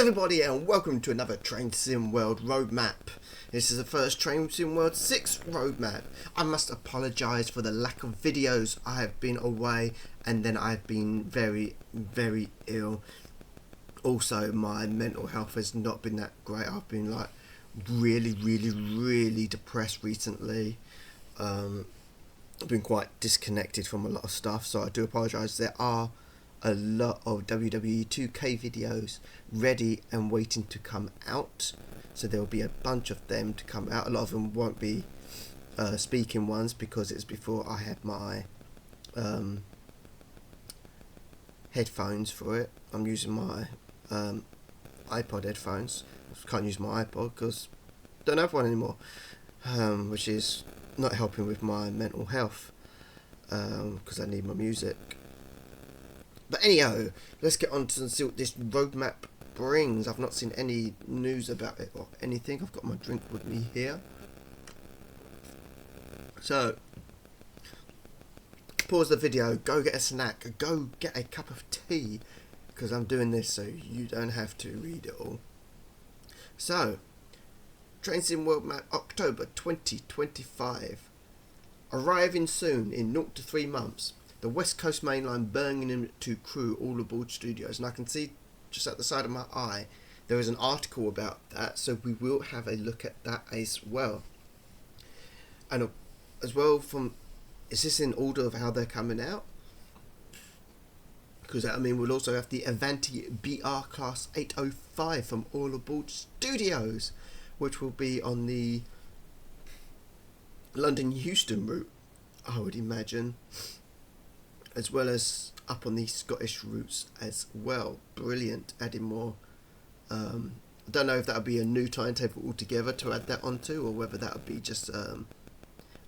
Everybody and welcome to another Train Sim World roadmap. This is the first Train Sim World 6 roadmap. I must apologise for the lack of videos. I have been away and then I've been very ill. Also, my mental health has not been that great. I've been like really depressed recently. I've been quite disconnected from a lot of stuff, so I do apologise. There are a lot of WWE 2K videos ready and waiting to come out, so there will be a bunch of them to come out. A lot of them won't be speaking ones because it's before I had my headphones for it. I'm using my iPod headphones. I can't use my iPod because I don't have one anymore, which is not helping with my mental health because I need my music. But anyhow, let's get on to see what this roadmap brings. I've not seen any news about it or anything. I've got my drink with me here. So, pause the video, go get a snack, go get a cup of tea, because I'm doing this so you don't have to read it all. So, Train Sim World Map October 2025. Arriving soon in 0 to 3 months. The West Coast Main Line Birmingham to Crewe all aboard studios, and I can see just at the side of my eye there is an article about that, so we will have a look at that as well. And as well, is this in order of how they're coming out? Because I mean, we'll also have the Avanti BR Class 805 from All Aboard Studios, which will be on the London-Euston route, I would imagine, as well as up on the Scottish routes as well. Brilliant, adding more. I don't know if that would be a new timetable altogether to add that onto, or whether that would be just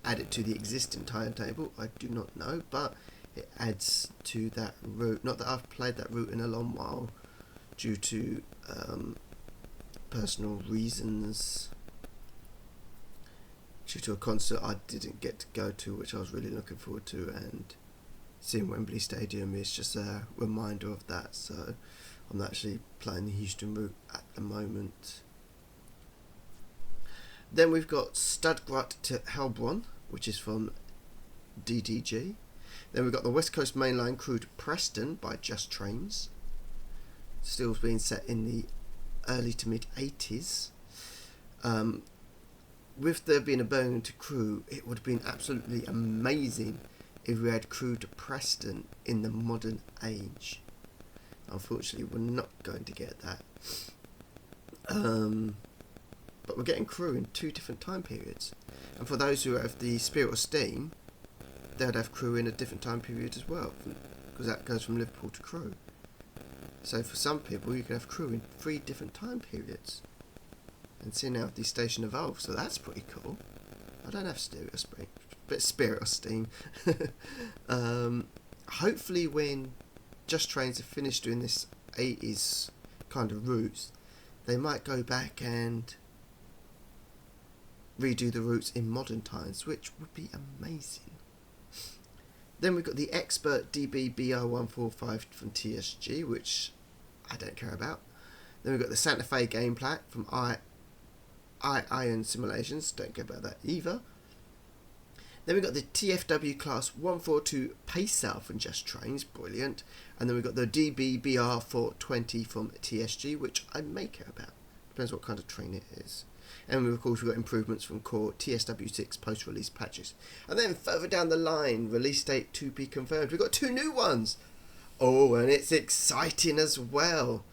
add it to the existing timetable. I do not know, but it adds to that route. Not that I've played that route in a long while due to personal reasons, due to a concert I didn't get to go to, which I was really looking forward to, and seeing Wembley Stadium is just a reminder of that. So I'm actually playing the Houston route at the moment. Then we've got Studgard to Heilbronn, which is from DDG. Then we've got the West Coast Main Line Crewe to Preston by Just Trains, still being set in the early to mid 80s. With there being a Birmingham to Crewe, it would have been absolutely amazing if we had Crewe to Preston in the modern age. Unfortunately, we're not going to get that. But we're getting Crewe in 2 different time periods. And for those who have the Spirit of Steam, they'd have Crewe in a different time period as well, because that goes from Liverpool to Crewe. So for some people, you can have Crewe in 3 different time periods, and seeing how the station evolves. So that's pretty cool. I don't have Spirit of Steam. Hopefully when Just Trains have finished doing this 80s kind of routes, they might go back and redo the routes in modern times, which would be amazing. Then we've got the Expert DB BR145 from TSG, which I don't care about. Then we've got the Santa Fe game plaque from Iron Simulations, don't care about that either. Then we've got the TFW Class 142 Pacer from Just Trains, brilliant. And then we've got the DB BR420 from TSG, which I may care about. Depends what kind of train it is. And of course we've got improvements from core TSW6 post-release patches. And then further down the line, release date to be confirmed. We've got 2 new ones. Oh, and it's exciting as well.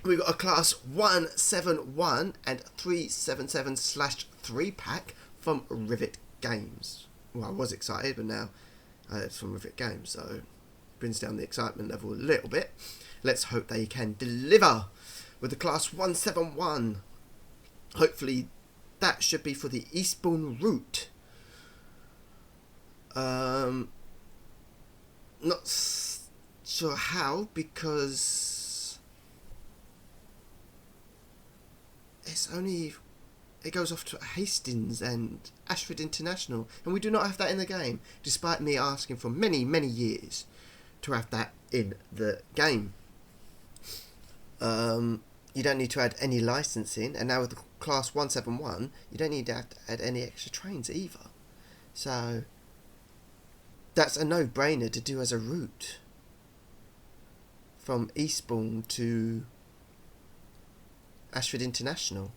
We've got a Class 171 and 377/3 pack from Rivet Games. Well, I was excited, but now it's from Rivet Games, so it brings down the excitement level a little bit. Let's hope they can deliver with the Class 171. Hopefully that should be for the Eastbourne route. Not sure how, because it goes off to Hastings and Ashford International, and we do not have that in the game, despite me asking for many years to have that in the game. You don't need to add any licensing, and now with the Class 171, you don't need to add any extra trains either. So that's a no-brainer to do as a route from Eastbourne to Ashford International.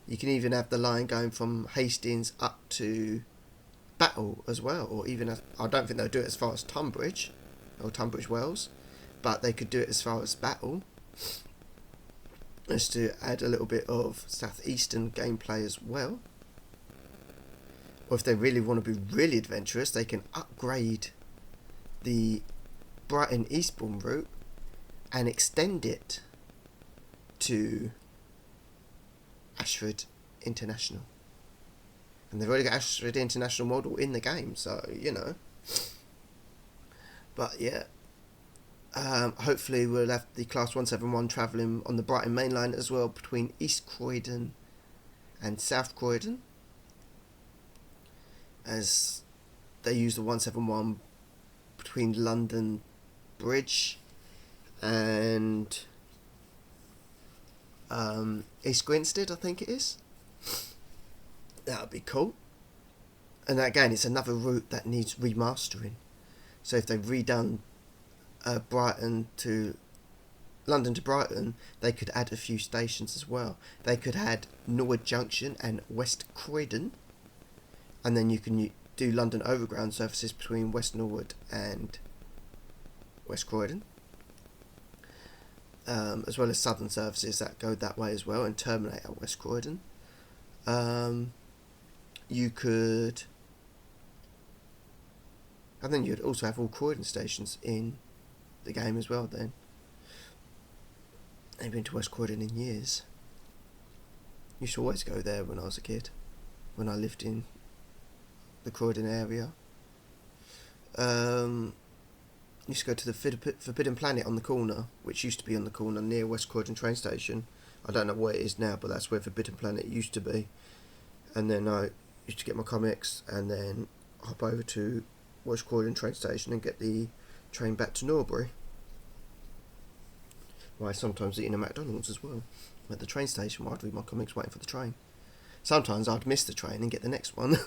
You can even have the line going from Hastings up to Battle as well, or even I don't think they'll do it as far as Tunbridge or Tunbridge Wells, but they could do it as far as Battle, just to add a little bit of southeastern gameplay as well. Or if they really want to be really adventurous, they can upgrade the Brighton Eastbourne route and extend it to Ashford International. And they've already got Ashford International model in the game, so you know. But yeah, hopefully we'll have the Class 171 travelling on the Brighton main line as well, between East Croydon and South Croydon, as they use the 171 between London Bridge and East Grinstead, I think it is. That would be cool. And again, it's another route that needs remastering. So if they've redone Brighton to London to Brighton, they could add a few stations as well. They could add Norwood Junction and West Croydon, and then you can do London Overground services between West Norwood and West Croydon, as well as Southern services that go that way as well and terminate at West Croydon. You could, and then you'd also have all Croydon stations in the game as well then. I haven't been to West Croydon in years. Used to always go there when I was a kid, when I lived in the Croydon area. Used to go to the Forbidden Planet on the corner, which used to be on the corner near West Croydon train station. I don't know where it is now, but that's where Forbidden Planet used to be. And then I used to get my comics and then hop over to West Croydon train station and get the train back to Norbury. Well, I sometimes eating at McDonald's as well, at the train station while I'd read my comics waiting for the train. Sometimes I'd miss the train and get the next one.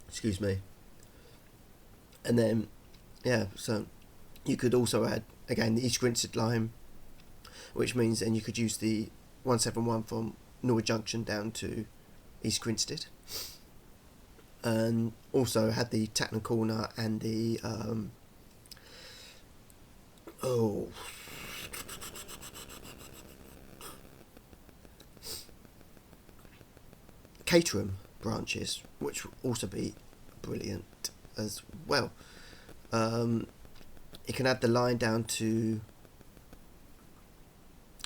Excuse me. And then, yeah, so you could also add, again, the East Grinstead line, which means then you could use the 171 from Norwood Junction down to East Grinstead. And also had the Tatton Corner and the Caterham branches, which would also be brilliant as well. You can add the line down to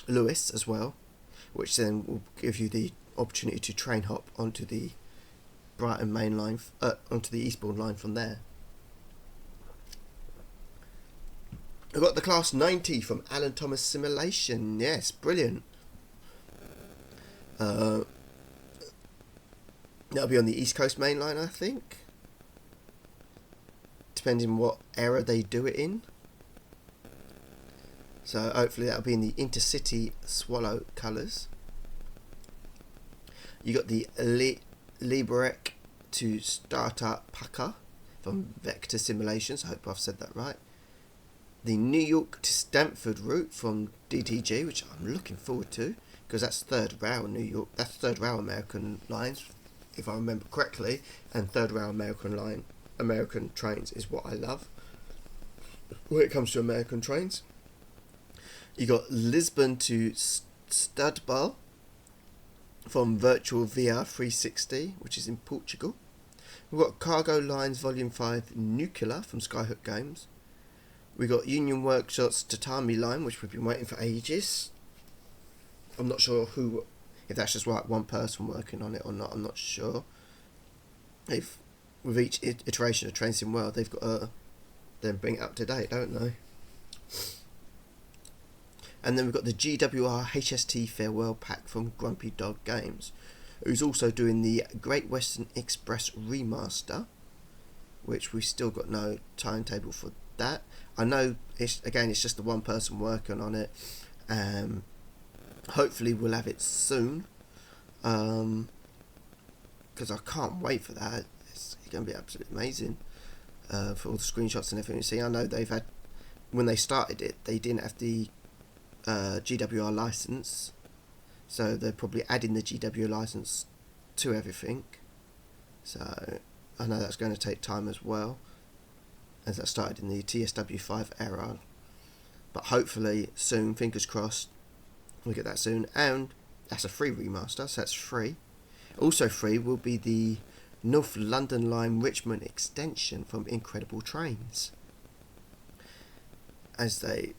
Lewis as well, which then will give you the opportunity to train hop onto the Brighton main line, onto the Eastbourne line from there. I've got the Class 90 from Alan Thomas Simulation. Yes, brilliant. That'll be on the East Coast main line, I think, depending on what era they do it in. So hopefully that'll be in the Intercity Swallow colours. You got the Liberec to Startup Packer from Vector Simulations. I hope I've said that right. The New York to Stamford route from DTG, which I'm looking forward to, because that's third rail New York. That's third rail American lines, if I remember correctly, and third rail American trains is what I love when it comes to American trains. You got Lisbon to Studbal from Virtual VR 360, which is in Portugal. We've got Cargo Lines Volume 5 Nuclear from Skyhook Games. We got Union Workshops Tatami Line, which we've been waiting for ages. I'm not sure if that's just like one person working on it or not. I'm not sure. If with each iteration of Train Sim World, they've got to then bring it up to date, don't they? And then we've got the GWR HST Farewell Pack from Grumpy Dog Games, who's also doing the Great Western Express Remaster, which we've still got no timetable for that. I know it's just the one person working on it. Hopefully we'll have it soon, because I can't wait for that. It's going to be absolutely amazing, for all the screenshots and everything. See, I know they've had, when they started it, they didn't have the GWR license, so they're probably adding the GWR license to everything. So I know that's going to take time as well, as that started in the TSW5 era. But hopefully soon, fingers crossed, we'll get that soon. And that's a free remaster, so that's free. Also free will be the North London Line Richmond extension from Incredible Trains, as they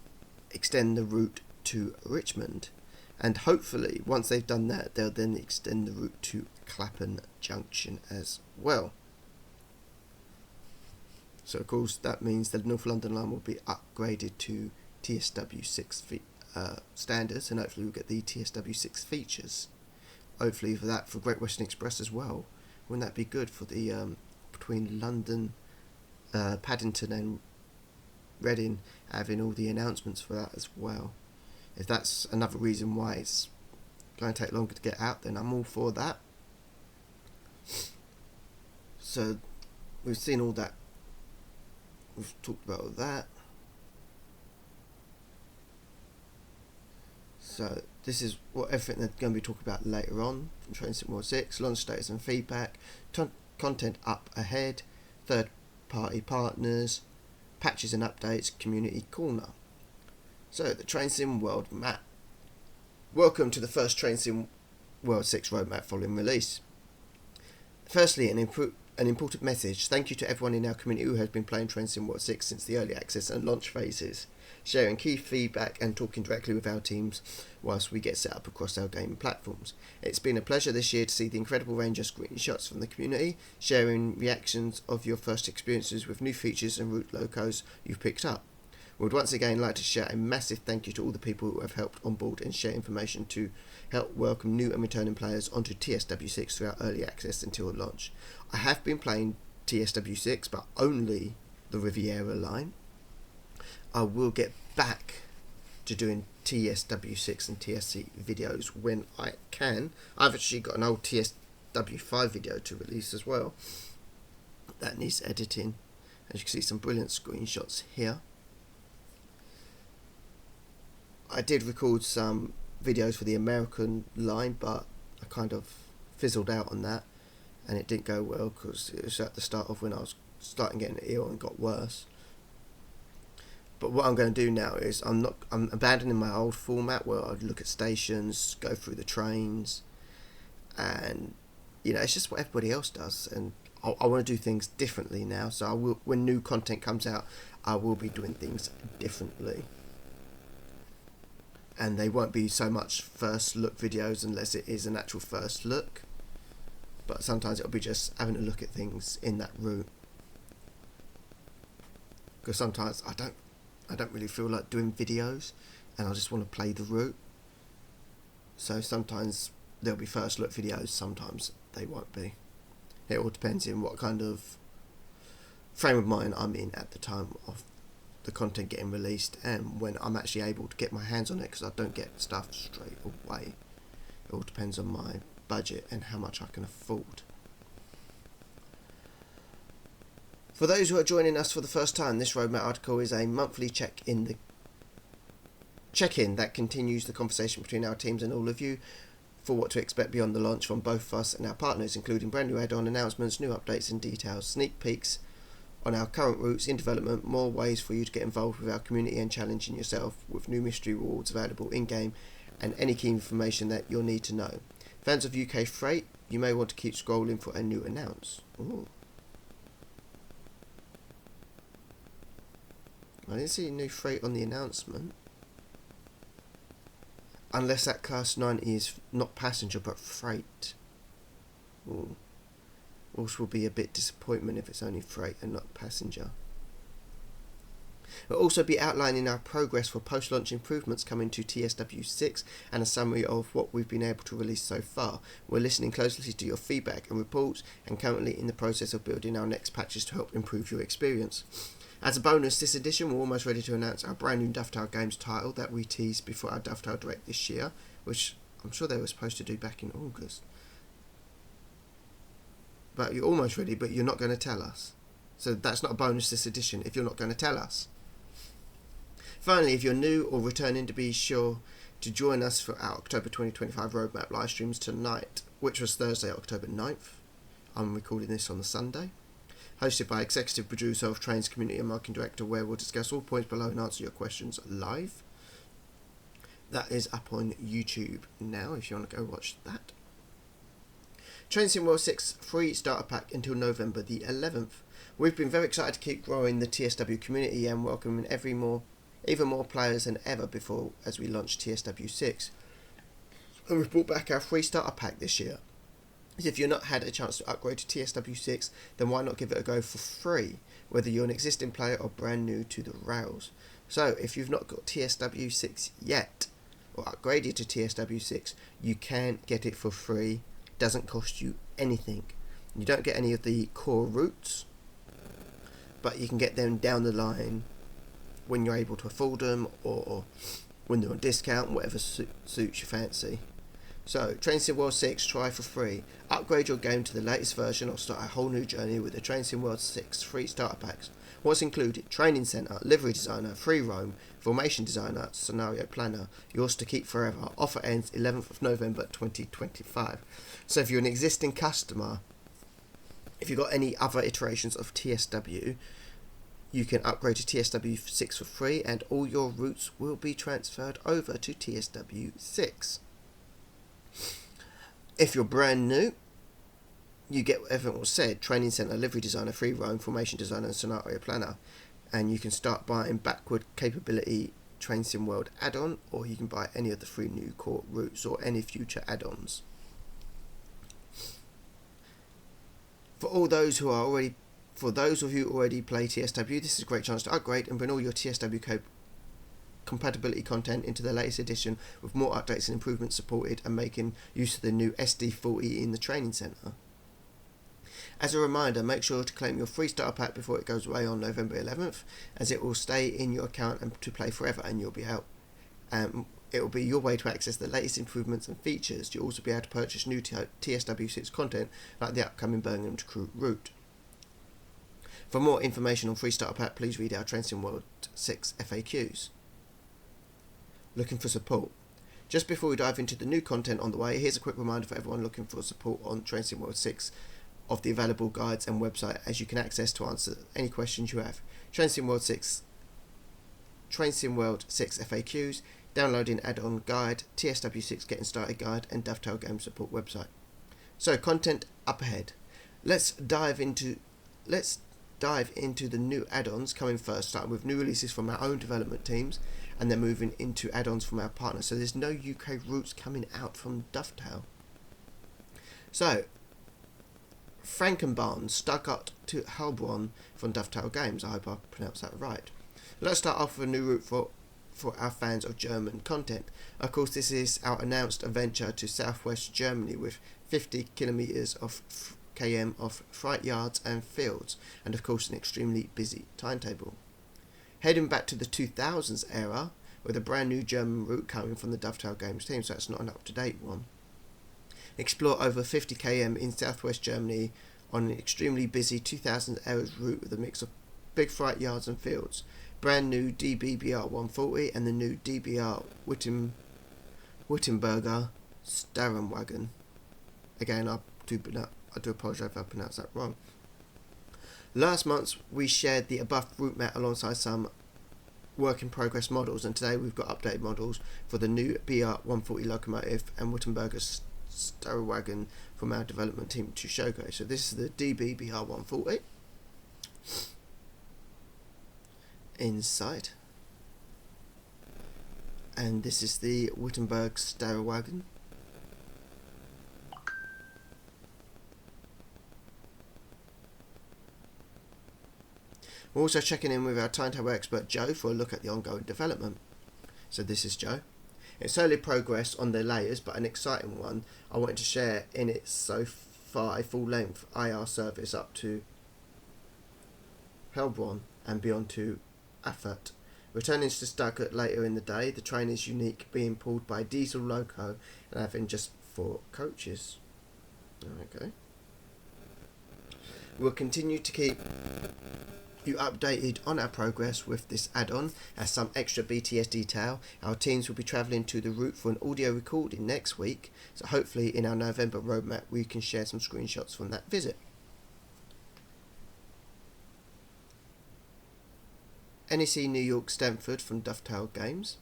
extend the route to Richmond. And hopefully, once they've done that, they'll then extend the route to Clapham Junction as well. So, of course, that means the North London Line will be upgraded to TSW6 standards, and hopefully we'll get the TSW6 features. Hopefully for Great Western Express as well. Wouldn't that be good for the between London, Paddington and Reading, having all the announcements for that as well? If that's another reason why it's going to take longer to get out, then I'm all for that. So we've seen all that. We've talked about all that. So this is what everything they're going to be talking about later on from Train Sim World 6, launch status and feedback, content up ahead, third-party partners, patches and updates, community corner. So, the Train Sim World map. Welcome to the first Train Sim World 6 roadmap following release. Firstly, an important message. Thank you to everyone in our community who has been playing Train Sim World 6 since the early access and launch phases, sharing key feedback and talking directly with our teams whilst we get set up across our gaming platforms. It's been a pleasure this year to see the incredible range of screenshots from the community, sharing reactions of your first experiences with new features and route locos you've picked up. We would once again like to share a massive thank you to all the people who have helped onboard and share information to help welcome new and returning players onto TSW6 throughout early access until launch. I have been playing TSW6, but only the Riviera line. I will get back to doing TSW6 and TSC videos when I can. I've actually got an old TSW5 video to release as well. That needs editing. As you can see, some brilliant screenshots here. I did record some videos for the American line, but I kind of fizzled out on that, and it didn't go well because it was at the start of when I was starting getting ill and got worse. But what I'm going to do now is I'm abandoning my old format where I look at stations, go through the trains, and it's just what everybody else does, and I want to do things differently now. So I will, when new content comes out, I will be doing things differently. And they won't be so much first look videos unless it is an actual first look. But sometimes it'll be just having a look at things in that route. Because sometimes I don't really feel like doing videos, and I just want to play the route. So sometimes there'll be first look videos, sometimes they won't be. It all depends on what kind of frame of mind I'm in at the time of the content getting released and when I'm actually able to get my hands on it, because I don't get stuff straight away. It all depends on my budget and how much I can afford. For those who are joining us for the first time, this roadmap article is a monthly check-in that continues the conversation between our teams and all of you for what to expect beyond the launch from both us and our partners, including brand new add-on announcements, new updates and details, sneak peeks on our current routes in development, more ways for you to get involved with our community and challenging yourself with new mystery rewards available in-game, and any key information that you'll need to know. Fans of UK Freight, you may want to keep scrolling for a new announce. Ooh. I didn't see new freight on the announcement. Unless that class 90 is not passenger but freight. Ooh. Also will be a bit disappointment if it's only freight and not passenger. We'll also be outlining our progress for post-launch improvements coming to TSW 6 and a summary of what we've been able to release so far. We're listening closely to your feedback and reports and currently in the process of building our next patches to help improve your experience. As a bonus this edition, we're almost ready to announce our brand new Dovetail Games title that we teased before our Dovetail Direct this year, which I'm sure they were supposed to do back in August. But you're almost ready, but you're not going to tell us. So that's not a bonus this edition if you're not going to tell us. Finally, if you're new or returning, to be sure to join us for our October 2025 roadmap live streams tonight, which was Thursday, October 9th. I'm recording this on the Sunday. Hosted by executive producer of Trains Community and Marketing Director, where we'll discuss all points below and answer your questions live. That is up on YouTube now if you want to go watch that. Train Sim World 6 free starter pack until November the 11th. We've been very excited to keep growing the TSW community and welcoming even more players than ever before as we launch TSW 6. And we've brought back our free starter pack this year. If you've not had a chance to upgrade to TSW 6, then why not give it a go for free, whether you're an existing player or brand new to the rails. So if you've not got TSW 6 yet, or upgraded to TSW 6, you can get it for free. It doesn't cost you anything. You don't get any of the core routes, but you can get them down the line when you're able to afford them, or when they're on discount, whatever suits your fancy. So, Train Sim World 6, try for free. Upgrade your game to the latest version or start a whole new journey with the Train Sim World 6 free starter packs. What's included? Training Centre, Livery Designer, Free Roam, Formation Designer, Scenario Planner. Yours to keep forever. Offer ends 11th of November 2025. So if you're an existing customer, if you've got any other iterations of TSW, you can upgrade to TSW 6 for free and all your routes will be transferred over to TSW 6. If you're brand new, you get everything was said: Training Centre, Livery Designer, Free Roam, Formation Designer and Scenario Planner. And you can start buying backward capability Train Sim World add-on, or you can buy any of the free new core routes or any future add-ons. For those of you who already play TSW, this is a great chance to upgrade and bring all your TSW compatibility content into the latest edition with more updates and improvements supported and making use of the new SD40 in the Training Centre. As a reminder, make sure to claim your free starter pack before it goes away on November 11th, as it will stay in your account and to play forever, and you'll be out. It will be your way to access the latest improvements and features. You'll also be able to purchase new TSW6 content like the upcoming Birmingham to Crewe route. For more information on free starter pack, please read our Train Sim World 6 FAQs. Looking for support? Just before we dive into the new content on the way, here's a quick reminder for everyone looking for support on Train Sim World 6 of the available guides and website as you can access to answer any questions you have. Train Sim World 6 FAQs, downloading add-on guide, TSW6 getting started guide and Dovetail Game support website. So content up ahead. Let's dive into the new add-ons coming first, starting with new releases from our own development teams and then moving into add-ons from our partners. So there's no UK routes coming out from Dovetail. So, Frankenbarn, Stuttgart to Heilbronn from Dovetail Games. I hope I pronounced that right. Let's start off with a new route for our fans of German content. Of course, this is our announced adventure to southwest Germany with 50 kilometers of km of freight yards and fields, and of course an extremely busy timetable. Heading back to the 2000s era with a brand new German route coming from the Dovetail Games team, so that's not an up-to-date one. Explore over 50 km in southwest Germany on an extremely busy 2000s era route with a mix of big freight yards and fields. Brand new DBBR 140 and the new DBR Wittenberger Starrenwagen. Again, I do apologise if I pronounced that wrong. Last month we shared the above route map alongside some work in progress models, and today we've got updated models for the new BR140 locomotive and Wittenberger Starrenwagen from our development team to showcase. So this is the DB BR140 inside, and this is the Wittenberg Starrenwagen. We're also checking in with our timetable expert Joe for a look at the ongoing development. So this is Joe. It's slowly progress on the layers, but an exciting one I wanted to share in it so far: a full-length IR service up to Helbron and beyond to Afat. Returning to Stuttgart later in the day, the train is unique, being pulled by a diesel loco and having just 4 coaches. Okay. We'll continue to keep you updated on our progress with this add-on. As some extra BTS detail, our teams will be travelling to the route for an audio recording next week, so hopefully in our November roadmap we can share some screenshots from that visit. NEC New York Stanford from Dovetail Games.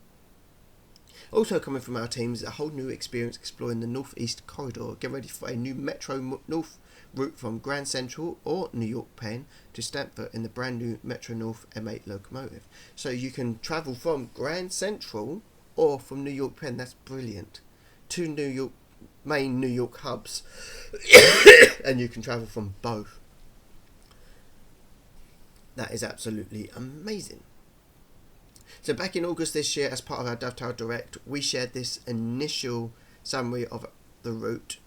Also coming from our teams is a whole new experience exploring the Northeast Corridor. Get ready for a new Metro North route from Grand Central or New York Penn to Stanford in the brand new Metro North M8 locomotive. So you can travel from Grand Central or from New York Penn. That's brilliant. 2 main New York hubs and you can travel from both. That is absolutely amazing. So back in August this year, as part of our Dovetail Direct, we shared this initial summary of the route,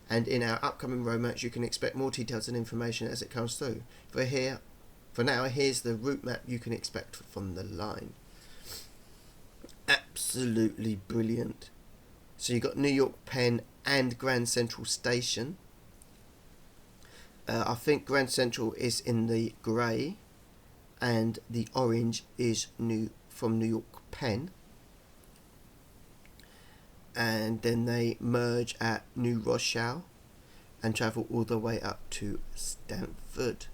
and in our upcoming roadmaps you can expect more details and information as it comes through. For now, here's the route map you can expect from the line. Absolutely brilliant. So you've got New York Penn and Grand Central Station. I think Grand Central is in the grey, and the orange is from New York Penn, and then they merge at New Rochelle and travel all the way up to Stanford.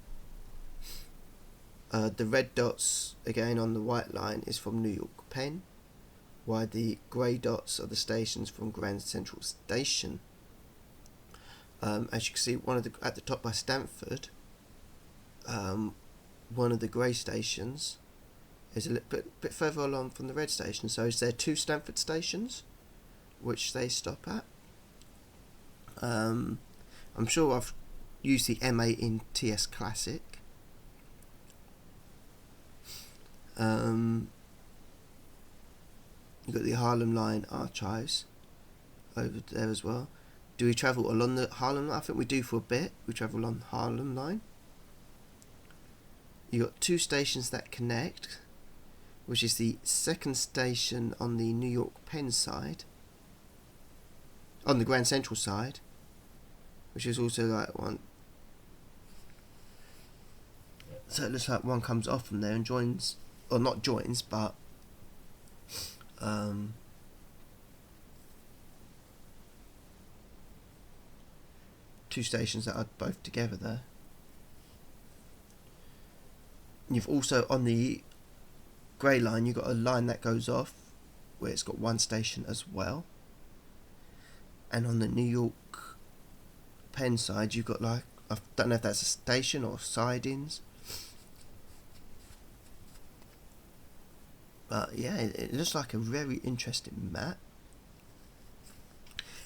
The red dots again on the white line is from New York Penn, while the grey dots are the stations from Grand Central Station. As you can see, at the top by Stanford, one of the grey stations is a little bit further along from the red station. So is there 2 Stanford stations which they stop at? I'm sure I've used the M8 in TS Classic. You've got the Harlem Line archives over there as well. Do we travel along the Harlem Line? I think we do for a bit. We travel on Harlem Line. You've got 2 stations that connect, which is the second station on the New York Penn side, on the Grand Central side, which is also like one. So it looks like one comes off from there and joins, or not joins, but 2 stations that are both together there. You've also, on the grey line, you've got a line that goes off where it's got 1 station as well. And on the New York Penn side, you've got like, I don't know if that's a station or sidings. But yeah, it looks like a very interesting map.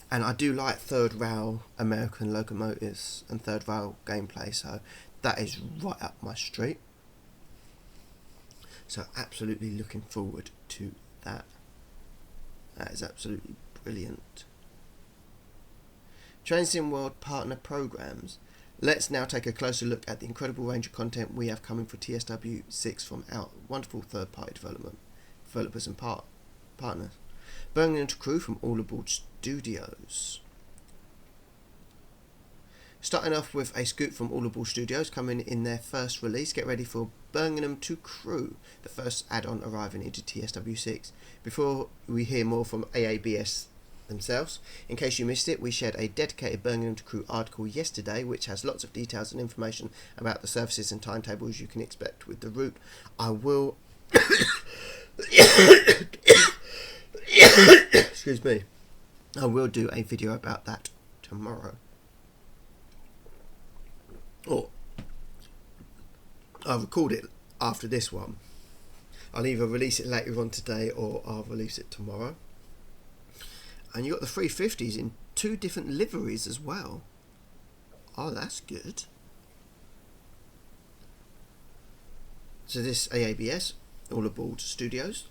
And I do like third rail American locomotives and third rail gameplay, so that is right up my street. So absolutely looking forward to that. That is absolutely brilliant. TrainSim World partner programs. Let's now take a closer look at the incredible range of content we have coming for TSW 6 from our wonderful third-party developers and partners. Birmingham crew from All Aboard Studios. Starting off with a scoop from All Aboard Studios coming in their first release. Get ready for Birmingham to Crew, the first add-on arriving into TSW6. Before we hear more from AABS themselves, in case you missed it, we shared a dedicated Birmingham to Crew article yesterday which has lots of details and information about the services and timetables you can expect with the route. I will excuse me, I will do a video about that tomorrow. Or I'll record it after this one. I'll either release it later on today or I'll release it tomorrow. And you got the 350s in 2 different liveries as well. Oh, that's good. So this AABS, all aboard studios.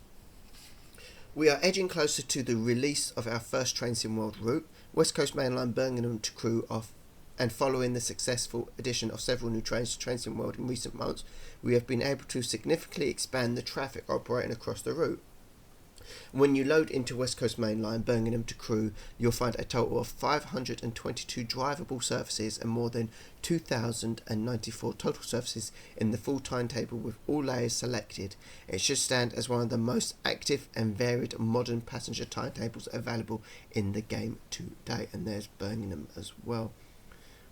We are edging closer to the release of our first Train Sim World route, West Coast Main Line Birmingham to Crewe off, and following the successful addition of several new trains to Train Sim World in recent months, we have been able to significantly expand the traffic operating across the route. When you load into West Coast Main Line Birmingham to Crewe, you'll find a total of 522 drivable surfaces and more than 2,094 total surfaces in the full timetable with all layers selected. It should stand as one of the most active and varied modern passenger timetables available in the game to date. And there's Birmingham as well,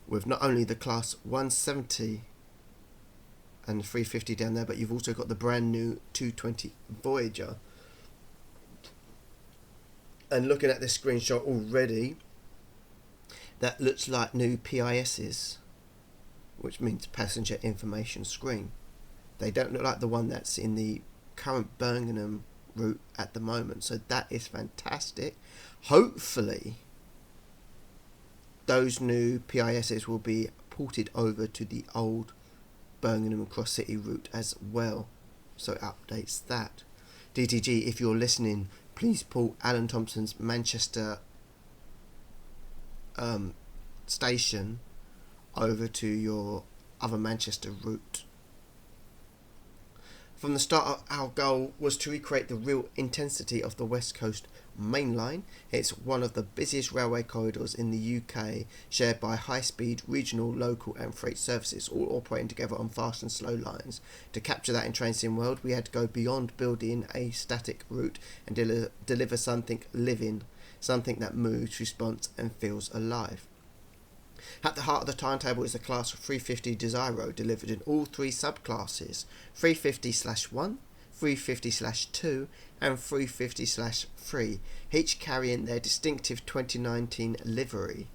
with not only the Class 170 and 350 down there, but you've also got the brand new 220 Voyager. And looking at this screenshot already, that looks like new PISs, which means passenger information screen. They don't look like the one that's in the current Birmingham route at the moment, so that is fantastic. Hopefully those new PISs will be ported over to the old Birmingham Cross City route as well, so it updates that. DTG, if you're listening, please pull Alan Thompson's Manchester station over to your other Manchester route. From the start, our goal was to recreate the real intensity of the West Coast Main Line. It's one of the busiest railway corridors in the UK, shared by high-speed regional, local and freight services, all operating together on fast and slow lines. To capture that in Train Sim World, we had to go beyond building a static route and deliver something living, something that moves, responds and feels alive. At the heart of the timetable is the Class 350 Desiro, delivered in all three subclasses, 350/1, 350/2 and 350/3, each carrying their distinctive 2019 livery.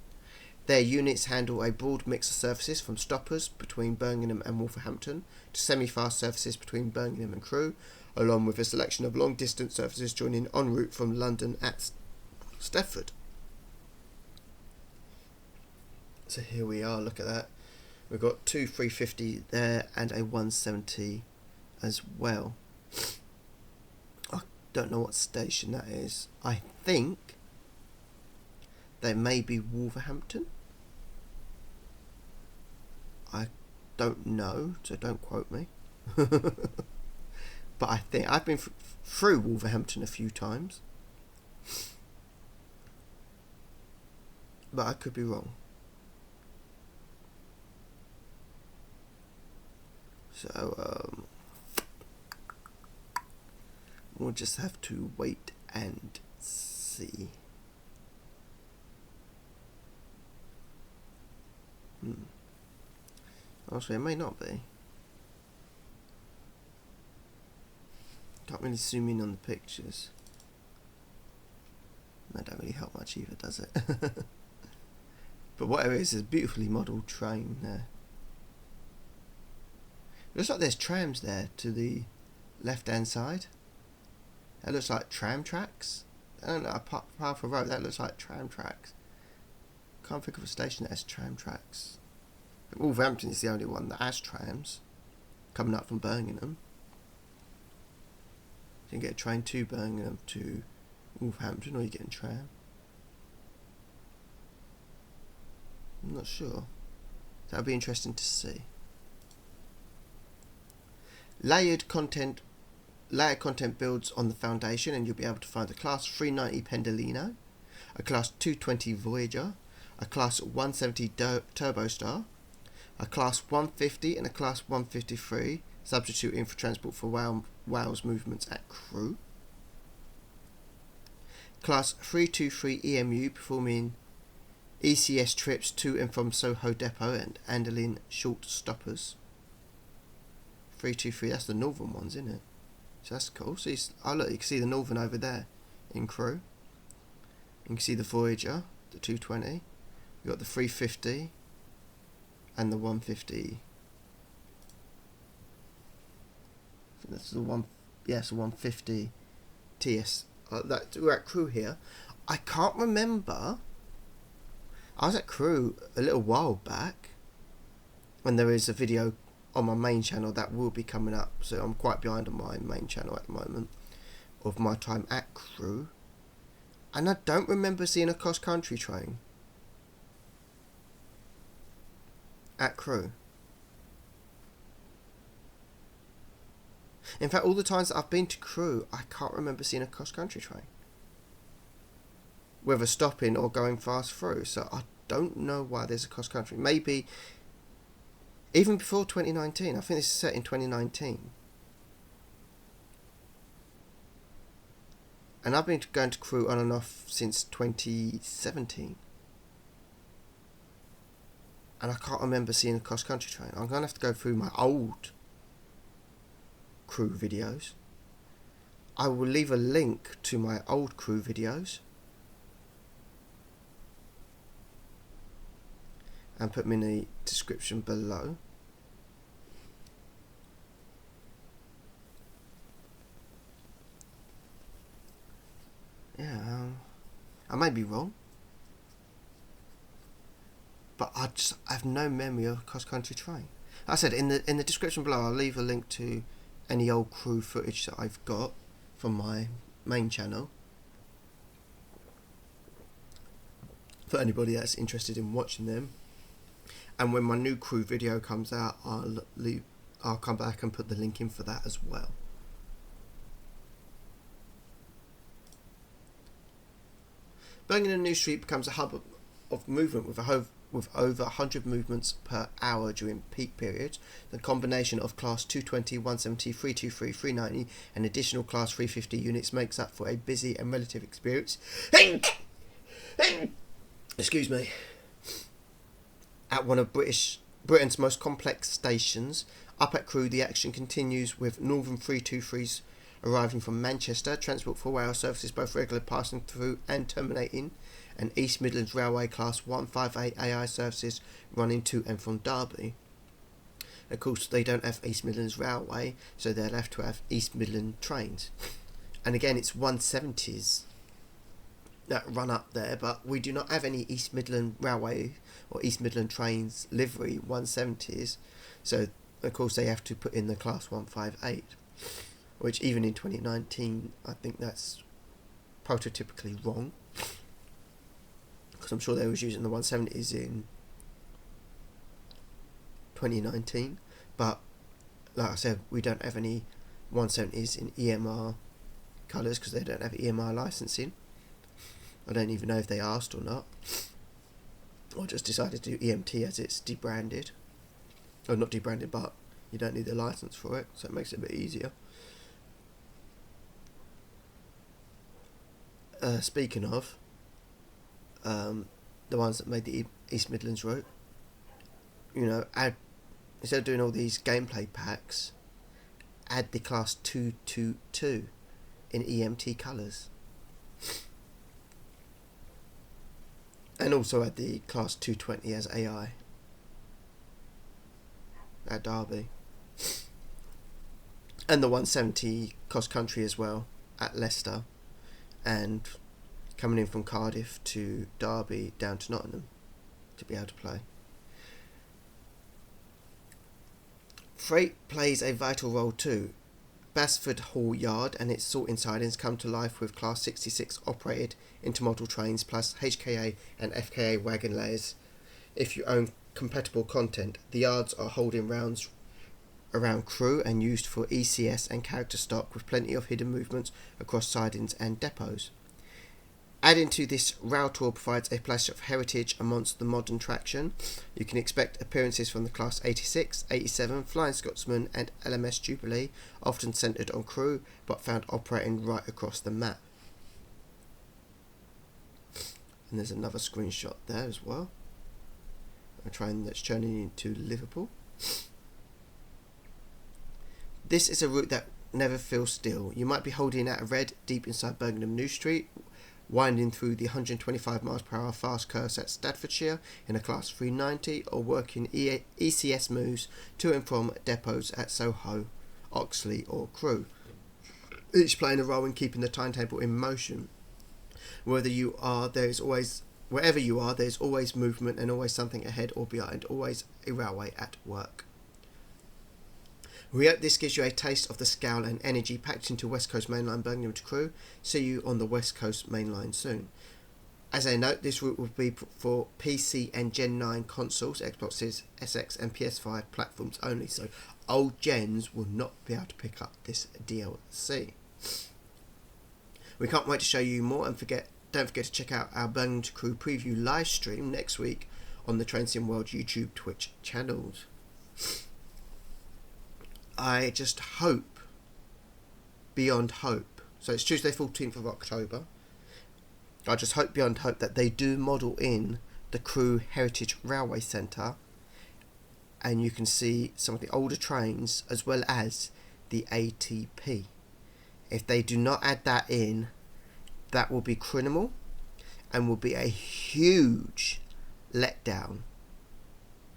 Their units handle a broad mix of services from stoppers between Birmingham and Wolverhampton to semi-fast services between Birmingham and Crewe, along with a selection of long-distance services joining en route from London at Stepford. So here we are, look at that. We've got two 350 there and a 170 as well. I don't know what station that is. I think they may be Wolverhampton. I don't know, so don't quote me. But I think I've been through Wolverhampton a few times, but I could be wrong. So we'll just have to wait and see. Actually, it may not be. Can't really zoom in on the pictures. That don't really help much either, does it? But whatever it is a beautifully modelled train there. Looks like there's trams there to the left-hand side. That looks like tram tracks. I don't know, apart from a road, that looks like tram tracks. Can't think of a station that has tram tracks. Wolverhampton is the only one that has trams coming up from Birmingham. You can get a train to Birmingham to Wolverhampton, or you get a tram. I'm not sure. That would be interesting to see. Layered content builds on the foundation, and you'll be able to find a Class 390 Pendolino, a Class 220 Voyager, a Class 170 Turbostar, a Class 150 and a Class 153, substituting for transport for Wales movements at Crewe. Class 323 EMU performing ECS trips to and from Soho Depot and Anderlin short stoppers. 323, that's the northern ones, isn't it? So that's cool. So look, you can see the northern over there in Crewe. You can see the Voyager, the 220. You've got the 350 and the 150. That's the one. Yes, the 150 TS. We're at Crewe here. I can't remember. I was at Crewe a little while back when there is a video on my main channel that will be coming up. So I'm quite behind on my main channel at the moment of my time at Crewe. And I don't remember seeing a cross-country train at Crewe. In fact, all the times that I've been to Crewe, I can't remember seeing a cross-country train, whether stopping or going fast through. So I don't know why there's a cross-country. Maybe even before 2019. I think this is set in 2019. And I've been going to Crewe on and off since 2017. And I can't remember seeing a cross-country train. I'm going to have to go through my old Crewe videos. I will leave a link to my old Crewe videos and put them in the description below. Yeah, I may be wrong, but I have no memory of a cross-country train. Like I said, in the description below, I'll leave a link to any old Crewe footage that I've got from my main channel for anybody that's interested in watching them. And when my new Crewe video comes out, I'll come back and put the link in for that as well. Birmingham New Street becomes a hub of movement with over 100 movements per hour during peak periods. The combination of Class 220, 170, 323, 390 and additional Class 350 units makes up for a busy and relative experience. Excuse me. At one of Britain's most complex stations, up at Crewe, the action continues with Northern 323s arriving from Manchester, Transport for Wales services both regularly passing through and terminating, and East Midlands Railway Class 158 AI services running to and from Derby. Of course, they don't have East Midlands Railway, so they'll have to have East Midland trains. And again, it's 170s that run up there, but we do not have any East Midland Railway or East Midland trains livery 170s, so of course they have to put in the Class 158, which even in 2019 I think that's prototypically wrong, because I'm sure they was using the 170s in 2019, but like I said, we don't have any 170s in EMR colours because they don't have EMR licensing. I don't even know if they asked or not, or just decided to do EMT as it's debranded, or not debranded, but you don't need the license for it, so it makes it a bit easier. Speaking of the ones that made the East Midlands route, you know, instead of doing all these gameplay packs, add the Class 222 in EMT colours. And also add the Class 220 as AI at Derby. And the 170 cross country as well at Leicester. And coming in from Cardiff to Derby down to Nottingham to be able to play. Freight plays a vital role too. Basford Hall Yard and its sorting sidings come to life with Class 66 operated intermodal trains plus HKA and FKA wagon layers. If you own compatible content, the yards are holding rounds around Crewe and used for ECS and character stock with plenty of hidden movements across sidings and depots. Adding to this, Rail Tour provides a splash of heritage amongst the modern traction. You can expect appearances from the Class 86, 87, Flying Scotsman and LMS Jubilee, often centred on Crewe, but found operating right across the map. And there's another screenshot there as well. A train that's churning into Liverpool. This is a route that never feels still. You might be holding out a red deep inside Birmingham New Street, winding through the 125 miles per hour fast curves at Staffordshire in a Class 390, or working ECS moves to and from depots at Soho, Oxley or Crewe, each playing a role in keeping the timetable in motion. Wherever you are, there's always movement and always something ahead or behind, always a railway at work. We hope this gives you a taste of the scale and energy packed into West Coast Mainline Birmingham to Crewe. See you on the West Coast Mainline soon. As a note, this route will be for PC and Gen 9 consoles, Xbox Series SX and PS5 platforms only, so old gens will not be able to pick up this DLC. We can't wait to show you more, and don't forget to check out our Birmingham to Crewe preview live stream next week on the Train Sim World YouTube, Twitch channels. I just hope, beyond hope, so it's Tuesday 14th of October, I just hope beyond hope that they do model in the Crewe Heritage Railway Centre and you can see some of the older trains as well as the ATP. If they do not add that in, that will be criminal and will be a huge letdown.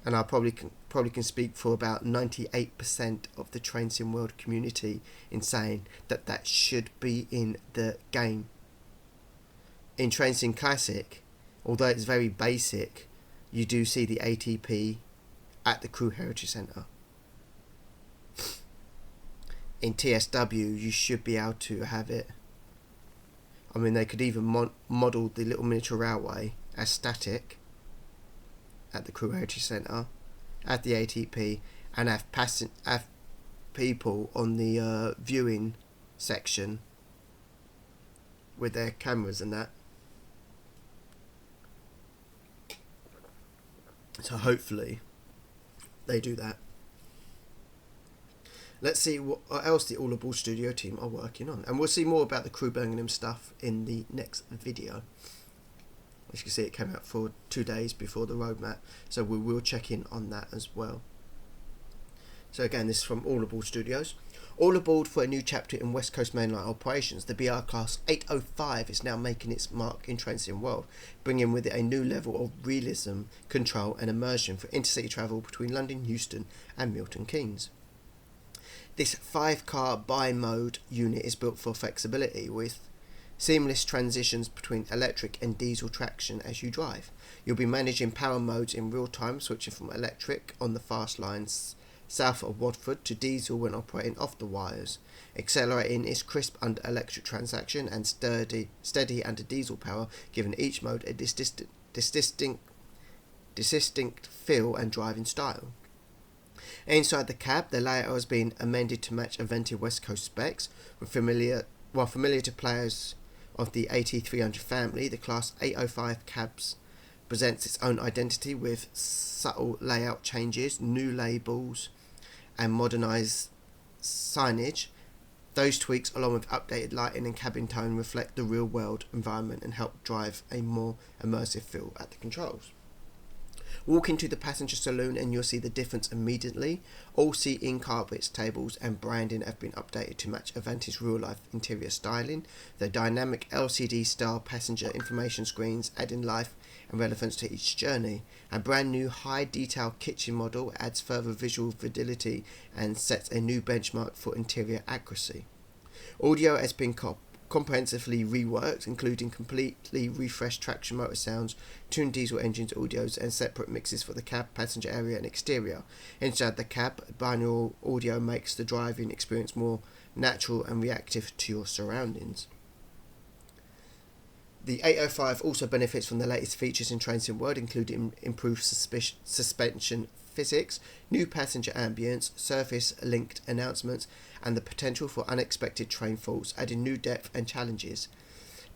And I probably can speak for about 98% of the Train Sim World community in saying that that should be in the game. In Train Sim Classic, although it's very basic, you do see the ATP at the Crewe Heritage Centre. In TSW, you should be able to have it. I mean, they could even model the little miniature railway as static at the Crewe Heritage Centre, at the ATP, and have people on the viewing section with their cameras and that. So hopefully they do that. Let's see what else the All Aboard Studio team are working on. And we'll see more about the Crewe Birmingham stuff in the next video. As you can see, it came out for 2 days before the roadmap, so we will check in on that as well. So again, this is from All Aboard Studios. All aboard for a new chapter in West Coast Mainline operations. The BR Class 805 is now making its mark in Train Sim World, bringing with it a new level of realism, control and immersion for intercity travel between London, Euston and Milton Keynes. This 5-car bi-mode unit is built for flexibility with seamless transitions between electric and diesel traction as you drive. You'll be managing power modes in real time, switching from electric on the fast lines south of Watford to diesel when operating off the wires. Accelerating is crisp under electric transaction and steady under diesel power, giving each mode a distinct feel and driving style. Inside the cab, the layout has been amended to match Aventive West Coast specs. Familiar to players of the AT300 family, the Class 805 cabs presents its own identity with subtle layout changes, new labels and modernised signage. Those tweaks, along with updated lighting and cabin tone, reflect the real world environment and help drive a more immersive feel at the controls. Walk into the passenger saloon and you'll see the difference immediately. All seating, carpets, tables and branding have been updated to match Avanti's real-life interior styling. The dynamic LCD-style passenger information screens adding life and relevance to each journey. A brand new high-detail kitchen model adds further visual fidelity and sets a new benchmark for interior accuracy. Audio has been comprehensively reworked, including completely refreshed traction motor sounds, tuned diesel engines, audios and separate mixes for the cab, passenger area and exterior. Inside the cab, binaural audio makes the driving experience more natural and reactive to your surroundings. The 805 also benefits from the latest features in Train Sim World, including improved suspension physics, new passenger ambience, surface-linked announcements, and the potential for unexpected train faults, adding new depth and challenges.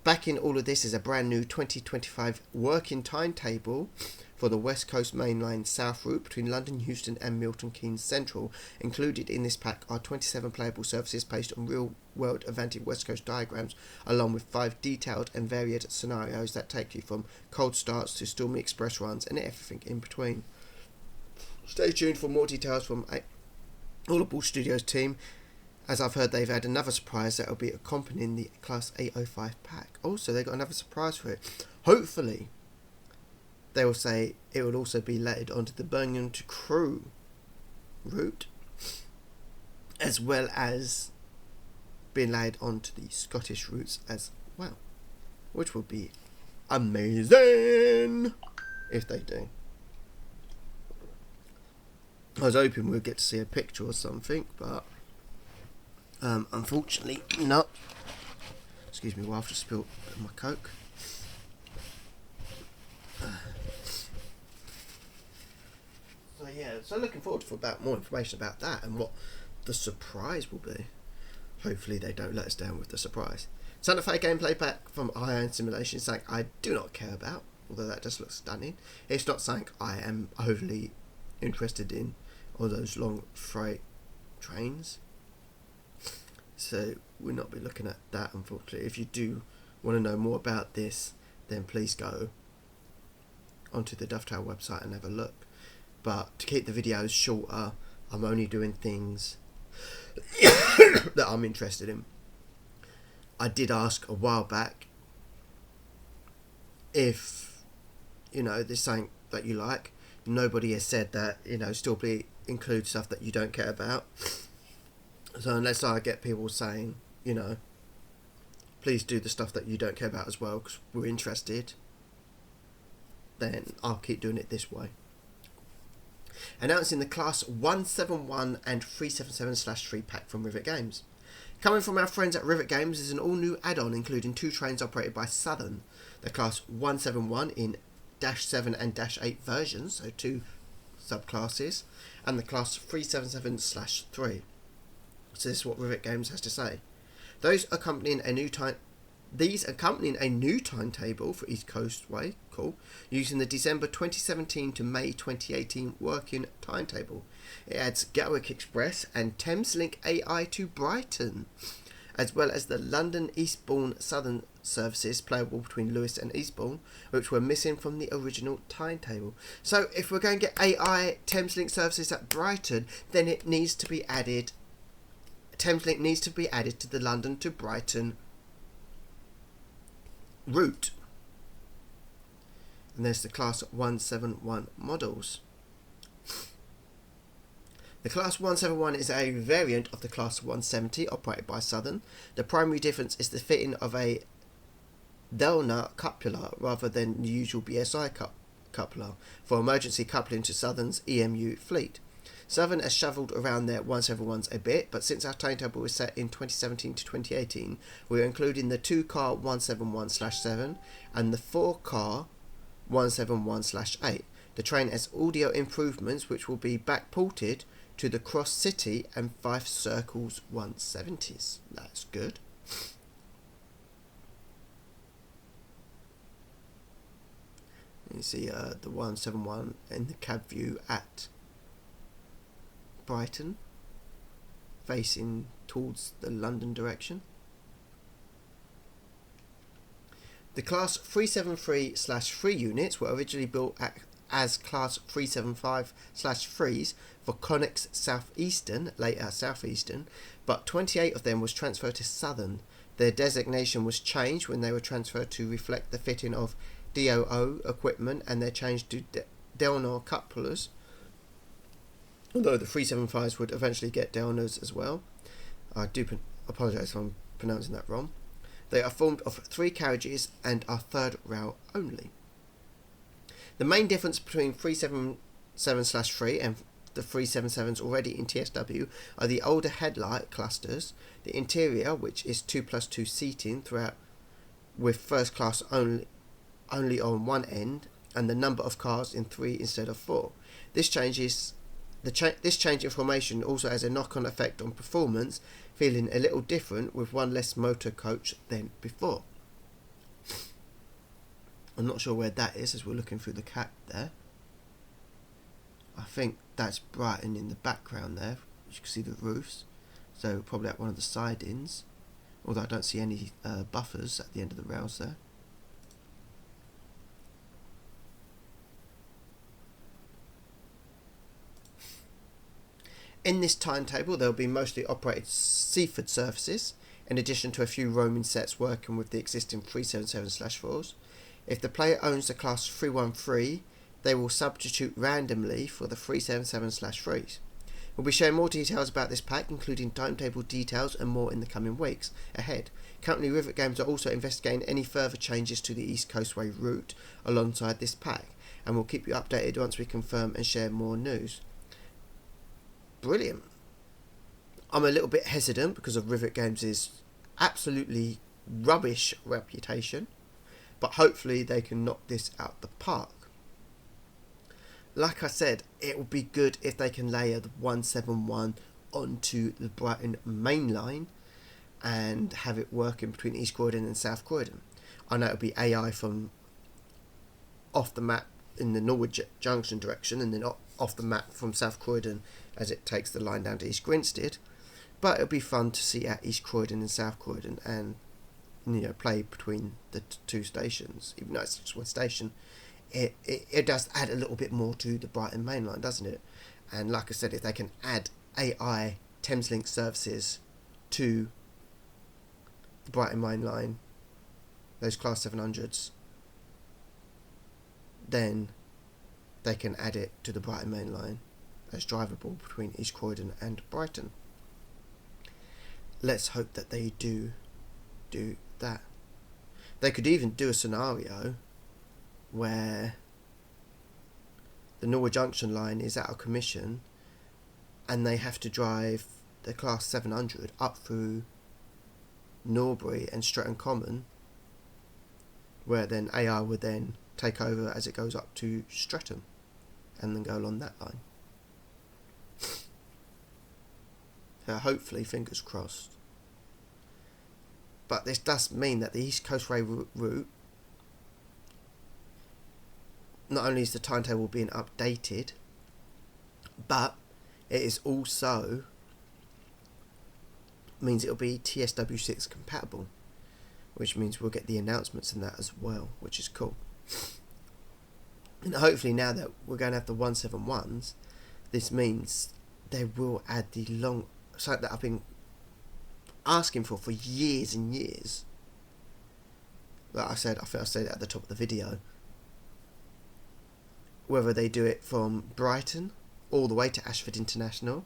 Backing all of this is a brand new 2025 working timetable for the West Coast Mainline South route between London, Euston and Milton Keynes Central. Included in this pack are 27 playable surfaces based on real-world Avanti West Coast diagrams, along with 5 detailed and varied scenarios that take you from cold starts to stormy express runs and everything in between. Stay tuned for more details from All Aboard Studios team, as I've heard they've had another surprise that will be accompanying the Class 805 pack. Also, they got another surprise for it. Hopefully, they will say it will also be laid onto the Birmingham to Crewe route, as well as being laid onto the Scottish routes as well, which would be amazing if they do. I was hoping we'd get to see a picture or something, but unfortunately not. Excuse me while I've just spilled my Coke. So yeah, so looking forward for about more information about that and what the surprise will be. Hopefully they don't let us down with the surprise. Santa Fe gameplay pack from Iron Simulation, something I do not care about, although that does look stunning. It's not something I am overly interested in, all those long freight trains. So we'll not be looking at that, unfortunately. If you do want to know more about this, then please go onto the Dovetail website and have a look. But to keep the videos shorter, I'm only doing things that I'm interested in. I did ask a while back if, there's something that you like. Nobody has said that, still include stuff that you don't care about. So unless I get people saying, please do the stuff that you don't care about as well because we're interested, then I'll keep doing it this way. Announcing the Class 171 and 377/3 pack from Rivet Games. Coming from our friends at Rivet Games is an all-new add-on including 2 trains operated by Southern. The Class 171 in -7 and -8 versions, so 2 subclasses, and the Class 377/3. So this is what Rivet Games has to say. These accompanying a new timetable for East Coast Way, using the December 2017 to May 2018 working timetable. It adds Gatwick Express and Thameslink AI to Brighton, as well as the London Eastbourne Southern services playable between Lewes and Eastbourne, which were missing from the original timetable. So if we're going to get AI Thameslink services at Brighton, then it needs to be added. Thameslink needs to be added to the London to Brighton route. And there's the Class 171 models. The Class 171 is a variant of the Class 170 operated by Southern. The primary difference is the fitting of a Delna coupler rather than the usual BSI coupler for emergency coupling to Southern's EMU fleet. Southern has shuffled around their 171s a bit, but since our timetable was set in 2017 to 2018, we're including the 2-car 171/7 and the 4-car 171/8. The train has audio improvements which will be backported to the Cross City and Fife Circles 170s. That's good. You see the 171 in the cab view at Brighton, facing towards the London direction. The Class 373/3 units were originally built as Class 375/3s for Connex Southeastern, later Southeastern, but 28 of them was transferred to Southern. Their designation was changed when they were transferred to reflect the fitting of DOO equipment and their change to Delnar couplers, although the 375s would eventually get Delnars as well. I do apologise if I'm pronouncing that wrong. They are formed of 3 carriages and are third rail only. The main difference between 377/3 and the 377s already in TSW are the older headlight clusters, the interior, which is 2+2 seating throughout with first class only on one end, and the number of cars in 3 instead of 4. This change in formation also has a knock-on effect on performance, feeling a little different with one less motor coach than before. I'm not sure where that is as we're looking through the cap there. I think that's Brighton in the background there. You can see the roofs. So probably at one of the sidings. Although I don't see any buffers at the end of the rails there. In this timetable there will be mostly operated Seaford services, in addition to a few roaming sets working with the existing 377/4s. If the player owns the Class 313, they will substitute randomly for the 377/3s. We'll be sharing more details about this pack, including timetable details and more in the coming weeks ahead. Currently, Rivet Games are also investigating any further changes to the East Coastway route alongside this pack, and we'll keep you updated once we confirm and share more news. brilliant. I'm a little bit hesitant because of Rivet Games' absolutely rubbish reputation, but hopefully they can knock this out the park. Like I said, it would be good if they can layer the 171 onto the Brighton main line and have it working between East Croydon and South Croydon. I know it would be AI from off the map in the Norwood Junction direction, and then off the map from South Croydon as it takes the line down to East Grinstead. But it'll be fun to see at East Croydon and South Croydon, and play between the two stations. Even though it's just one station, it does add a little bit more to the Brighton main line, doesn't it? And like I said, if they can add AI Thameslink services to the Brighton main line, those Class 700s, then they can add it to the Brighton main line as drivable between East Croydon and Brighton. Let's hope that they do that. They could even do a scenario where the Norwood Junction line is out of commission and they have to drive the Class 700 up through Norbury and Stretton Common, where then AI would then take over as it goes up to Streatham and then go along that line. So hopefully, fingers crossed. But this does mean that the East Coast Rail route, not only is the timetable being updated, but it is also means it'll be TSW6 compatible, which means we'll get the announcements in that as well, which is cool. And hopefully now that we're going to have the 171s, this means they will add the long, something that I've been asking for years and years. Like I said, I think I said it at the top of the video. Whether they do it from Brighton all the way to Ashford International,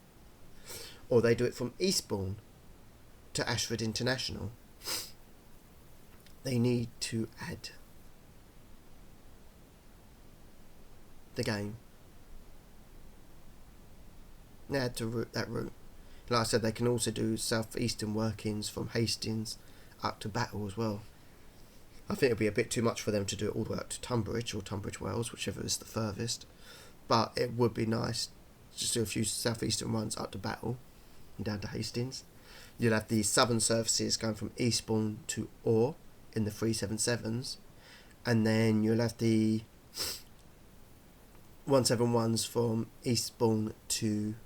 or they do it from Eastbourne to Ashford International, they need to add the game. They had to route that route. Like I said, they can also do southeastern workings from Hastings up to Battle as well. I think it'd be a bit too much for them to do it all the way up to Tunbridge or Tunbridge Wells, whichever is the furthest. But it would be nice to just do a few southeastern runs up to Battle and down to Hastings. You'll have the southern services going from Eastbourne to Orr in the 377s, and then you'll have the 171s from Eastbourne to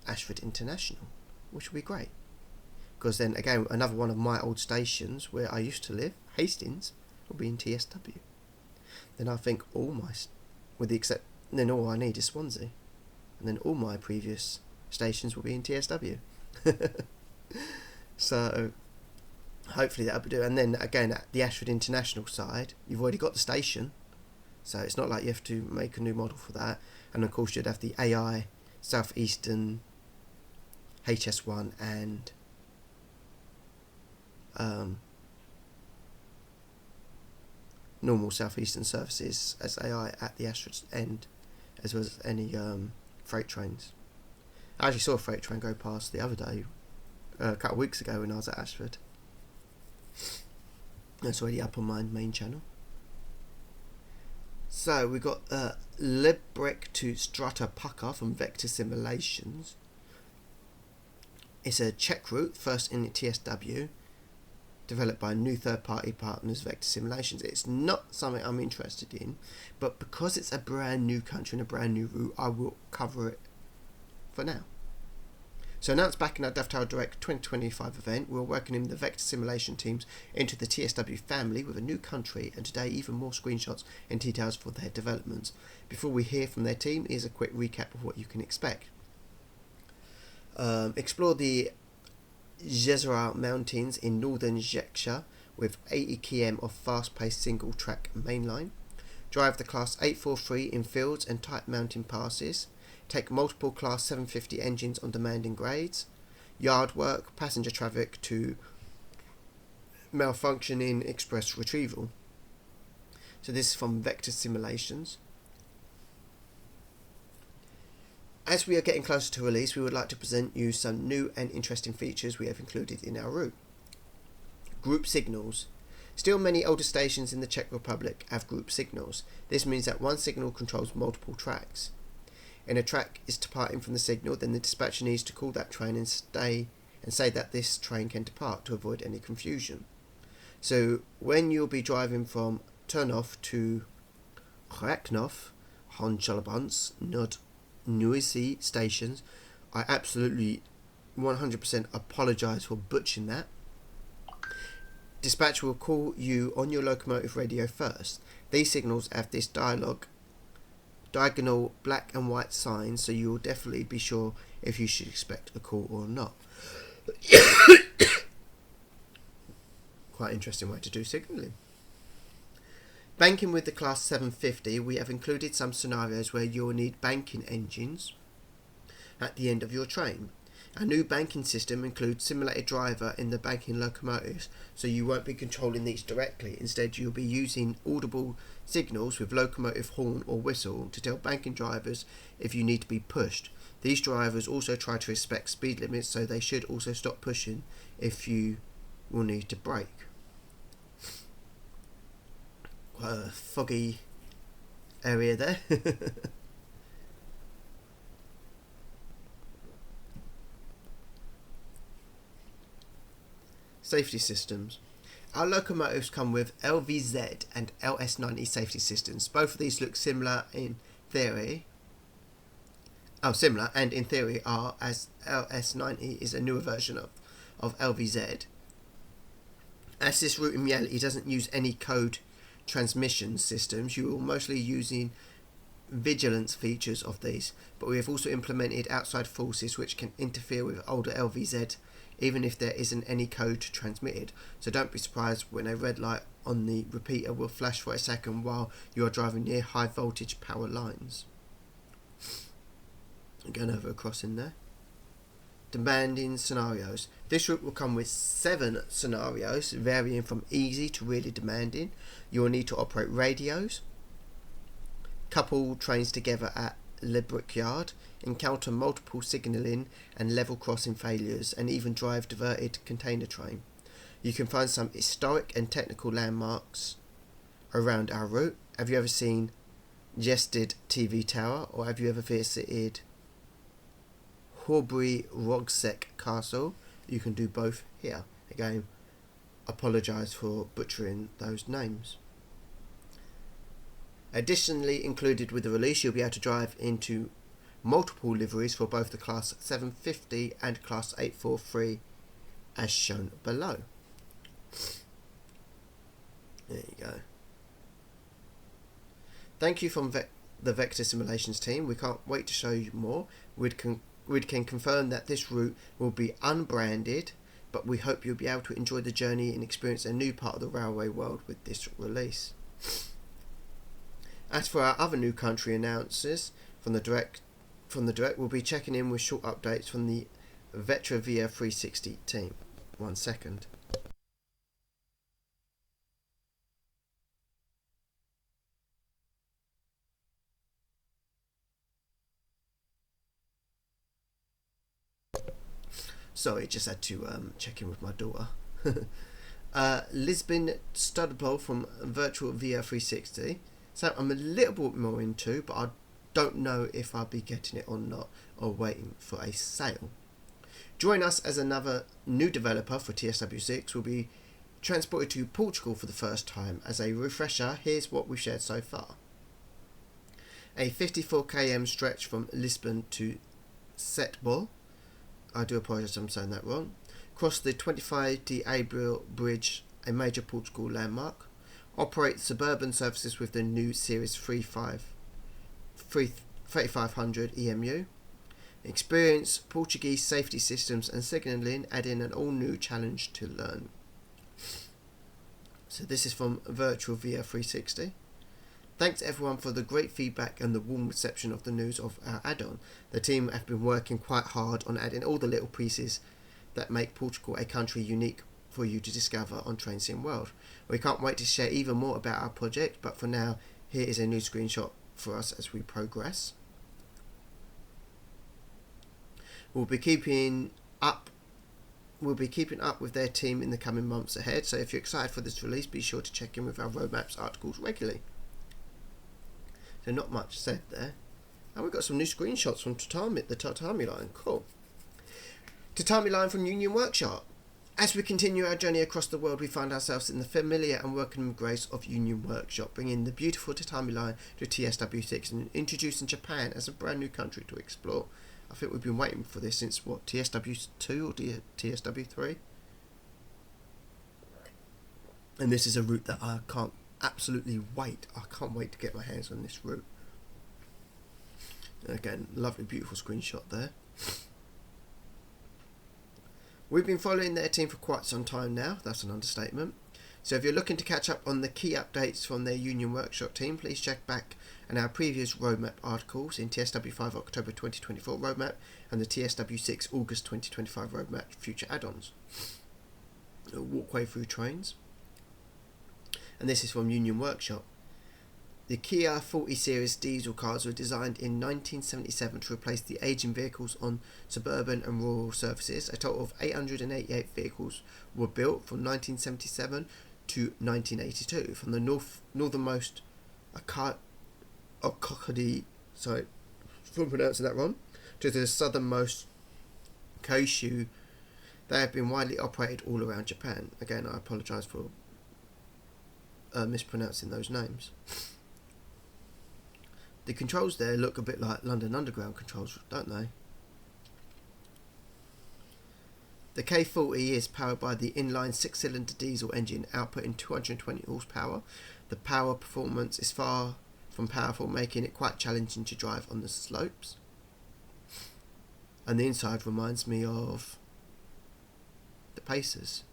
Ashford International, which will be great. Because then again, another one of my old stations where I used to live, Hastings, will be in TSW. Then I think all my, then all I need is Swansea, and then all my previous stations will be in TSW. So hopefully that'll do. And then again, at the Ashford International side, you've already got the station, so it's not like you have to make a new model for that. And of course you'd have the AI Southeastern HS1 and normal Southeastern services as AI at the Ashford end, as well as any freight trains. I actually saw a freight train go past the other day, a couple of weeks ago when I was at Ashford. It's already up on my main channel. So we've got Lebrek to Strata Pucker from Vector Simulations. It's a Czech route, first in the TSW, developed by new third-party partners Vector Simulations. It's not something I'm interested in, but because it's a brand new country and a brand new route, I will cover it for now. So announced back in our Dovetail Direct 2025 event, we're welcoming the Vector Simulation teams into the TSW family with a new country, and today even more screenshots and details for their developments. Before we hear from their team, here's a quick recap of what you can expect. Explore the Jezero Mountains in northern Czechia with 80 km of fast-paced single-track mainline. Drive the Class 843 in fields and tight mountain passes. Take multiple Class 750 engines on demanding grades. Yard work, passenger traffic to malfunctioning express retrieval. So this is from Vector Simulations. As we are getting closer to release, we would like to present you some new and interesting features we have included in our route. Group signals. Still, many older stations in the Czech Republic have group signals. This means that one signal controls multiple tracks. When a track is departing from the signal, then the dispatcher needs to call that train and say that this train can depart to avoid any confusion. So when you'll be driving from Turnhof to Kraknov, Honjalabans, not noisy stations, I absolutely 100% apologise for butchering that. Dispatcher will call you on your locomotive radio first. These signals have this diagonal black and white signs, so you will definitely be sure if you should expect a call or not. Quite interesting way to do signalling. Banking with the Class 750, we have included some scenarios where you will need banking engines at the end of your train. Our new banking system includes simulated driver in the banking locomotives, so you won't be controlling these directly. Instead, you'll be using audible signals with locomotive horn or whistle to tell banking drivers if you need to be pushed. These drivers also try to respect speed limits, so they should also stop pushing if you will need to brake. Quite a foggy area there. Safety systems. Our locomotives come with LVZ and LS90 safety systems. Both of these look similar in theory. And in theory are, as LS90 is a newer version of LVZ. As this route in reality doesn't use any code transmission systems, you will mostly using vigilance features of these, but we have also implemented outside forces which can interfere with older LVZ even if there isn't any code transmitted. So don't be surprised when a red light on the repeater will flash for a second while you are driving near high voltage power lines. Going over a crossing there. Demanding scenarios. This route will come with 7 scenarios, varying from easy to really demanding. You will need to operate radios, couple trains together at Le Brickyard, encounter multiple signalling and level crossing failures, and even drive diverted container train. You can find some historic and technical landmarks around our route. Have you ever seen Gjested TV Tower, or have you ever visited Horbury Rogsek Castle? You can do both here. Again, apologise for butchering those names. Additionally, included with the release, you'll be able to drive into multiple liveries for both the Class 750 and Class 843 as shown below. There you go. Thank you from the Vector Simulations team. We can't wait to show you more. We can confirm that this route will be unbranded, but we hope you'll be able to enjoy the journey and experience a new part of the railway world with this release. As for our other new country announcers from the direct, we'll be checking in with short updates from the Vetravia 360 team. 1 second. Sorry, just had to check in with my daughter. Lisbon Studball from Virtual VR 360. So I'm a little bit more into, but I don't know if I'll be getting it or not, or waiting for a sale. Join us as another new developer for TSW 6 will be transported to Portugal for the first time. As a refresher, here's what we've shared so far. A 54 km stretch from Lisbon to Setúbal. I do apologise if I'm saying that wrong. Cross the 25 de Abril Bridge, a major Portugal landmark. Operate suburban services with the new Series 3500 EMU. Experience Portuguese safety systems and signalling, add in an all-new challenge to learn. So this is from Virtual VR 360. Thanks everyone for the great feedback and the warm reception of the news of our add-on. The team have been working quite hard on adding all the little pieces that make Portugal a country unique for you to discover on Train Sim World. We can't wait to share even more about our project, but for now, here is a new screenshot for us as we progress. We'll be keeping up with their team in the coming months ahead, so if you're excited for this release, be sure to check in with our roadmaps articles regularly. So not much said there. And we've got some new screenshots from the Tatami line. Cool. Tatami line from Union Workshop. As we continue our journey across the world, we find ourselves in the familiar and welcome embrace of Union Workshop, bringing the beautiful Tatami line to TSW6 and introducing Japan as a brand new country to explore. I think we've been waiting for this since, what, TSW2 or TSW3? And this is a route that I can't absolutely wait. I can't wait to get my hands on this route. Again, lovely, beautiful screenshot there. We've been following their team for quite some time now. That's an understatement. So if you're looking to catch up on the key updates from their Union Workshop team, please check back on our previous roadmap articles in TSW5 October 2024 roadmap and the TSW6 August 2025 roadmap future add-ons. Walkway through trains. And this is from Union Workshop. The Kia 40 Series diesel cars were designed in 1977 to replace the aging vehicles on suburban and rural services. A total of 888 vehicles were built from 1977 to 1982. From the northernmost Okokudi, sorry if I'm pronouncing that wrong, to the southernmost Kyushu, they have been widely operated all around Japan. Again, I apologise for mispronouncing those names. The controls there look a bit like London Underground controls, don't they? The K40 is powered by the inline 6-cylinder diesel engine outputting 220 horsepower. The power performance is far from powerful, making it quite challenging to drive on the slopes. And the inside reminds me of the Pacers.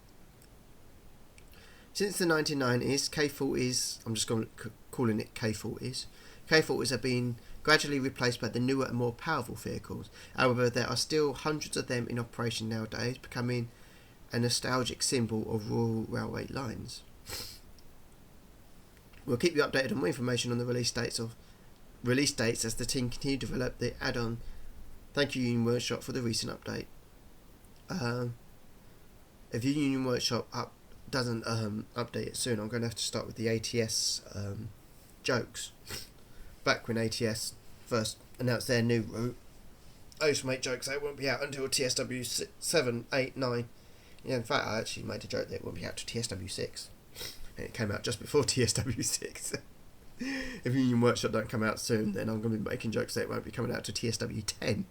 Since the 1990s, K40s, I'm just calling it K40s, K40s have been gradually replaced by the newer and more powerful vehicles. However, there are still hundreds of them in operation nowadays, becoming a nostalgic symbol of rural railway lines. We'll keep you updated on more information on the release dates as the team continue to develop the add-on. Thank you, Union Workshop, for the recent update. If Union Workshop doesn't update it soon, I'm going to have to start with the ATS jokes. Back when ATS first announced their new route, I used to make jokes that it won't be out until TSW 7, 8, 9. Yeah, in fact, I actually made a joke that it won't be out to TSW 6. And it came out just before TSW 6. If Union Workshop don't come out soon, then I'm going to be making jokes that it won't be coming out to TSW 10.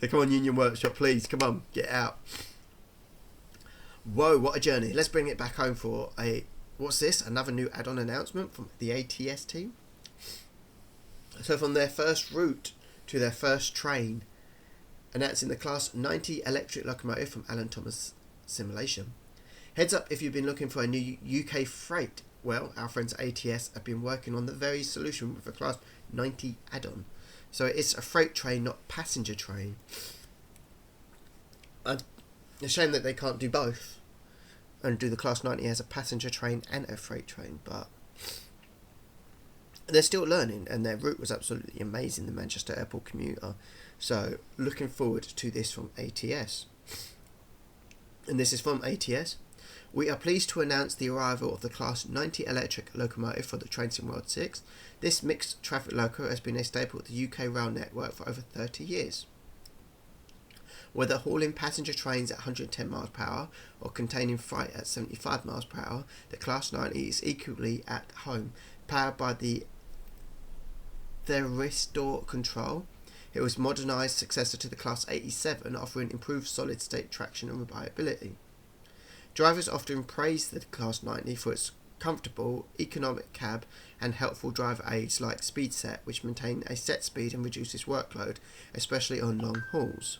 So come on, Union Workshop, please, come on, get out. Whoa, what a journey. Let's bring it back home for what's this? Another new add-on announcement from the ATS team. So from their first route to their first train, announcing the Class 90 electric locomotive from Alan Thomas Simulation. Heads up if you've been looking for a new UK freight. Well, our friends at ATS have been working on the very solution with a Class 90 add-on. So it's a freight train, not passenger train. It's a shame that they can't do both and do the Class 90 as a passenger train and a freight train, but they're still learning, and their route was absolutely amazing, the Manchester Airport commuter. So looking forward to this from ATS. And this is from ATS. We are pleased to announce the arrival of the Class 90 electric locomotive for the Trainsim World 6. This mixed traffic loco has been a staple of the UK rail network for over 30 years. Whether hauling passenger trains at 110 miles per hour or containing freight at 75 miles per hour, the Class 90 is equally at home. Powered by the Thyristor control, it was a modernised successor to the Class 87, offering improved solid-state traction and reliability. Drivers often praise the Class 90 for its comfortable, economic cab and helpful driver aids like SpeedSet, which maintain a set speed and reduces workload, especially on long hauls.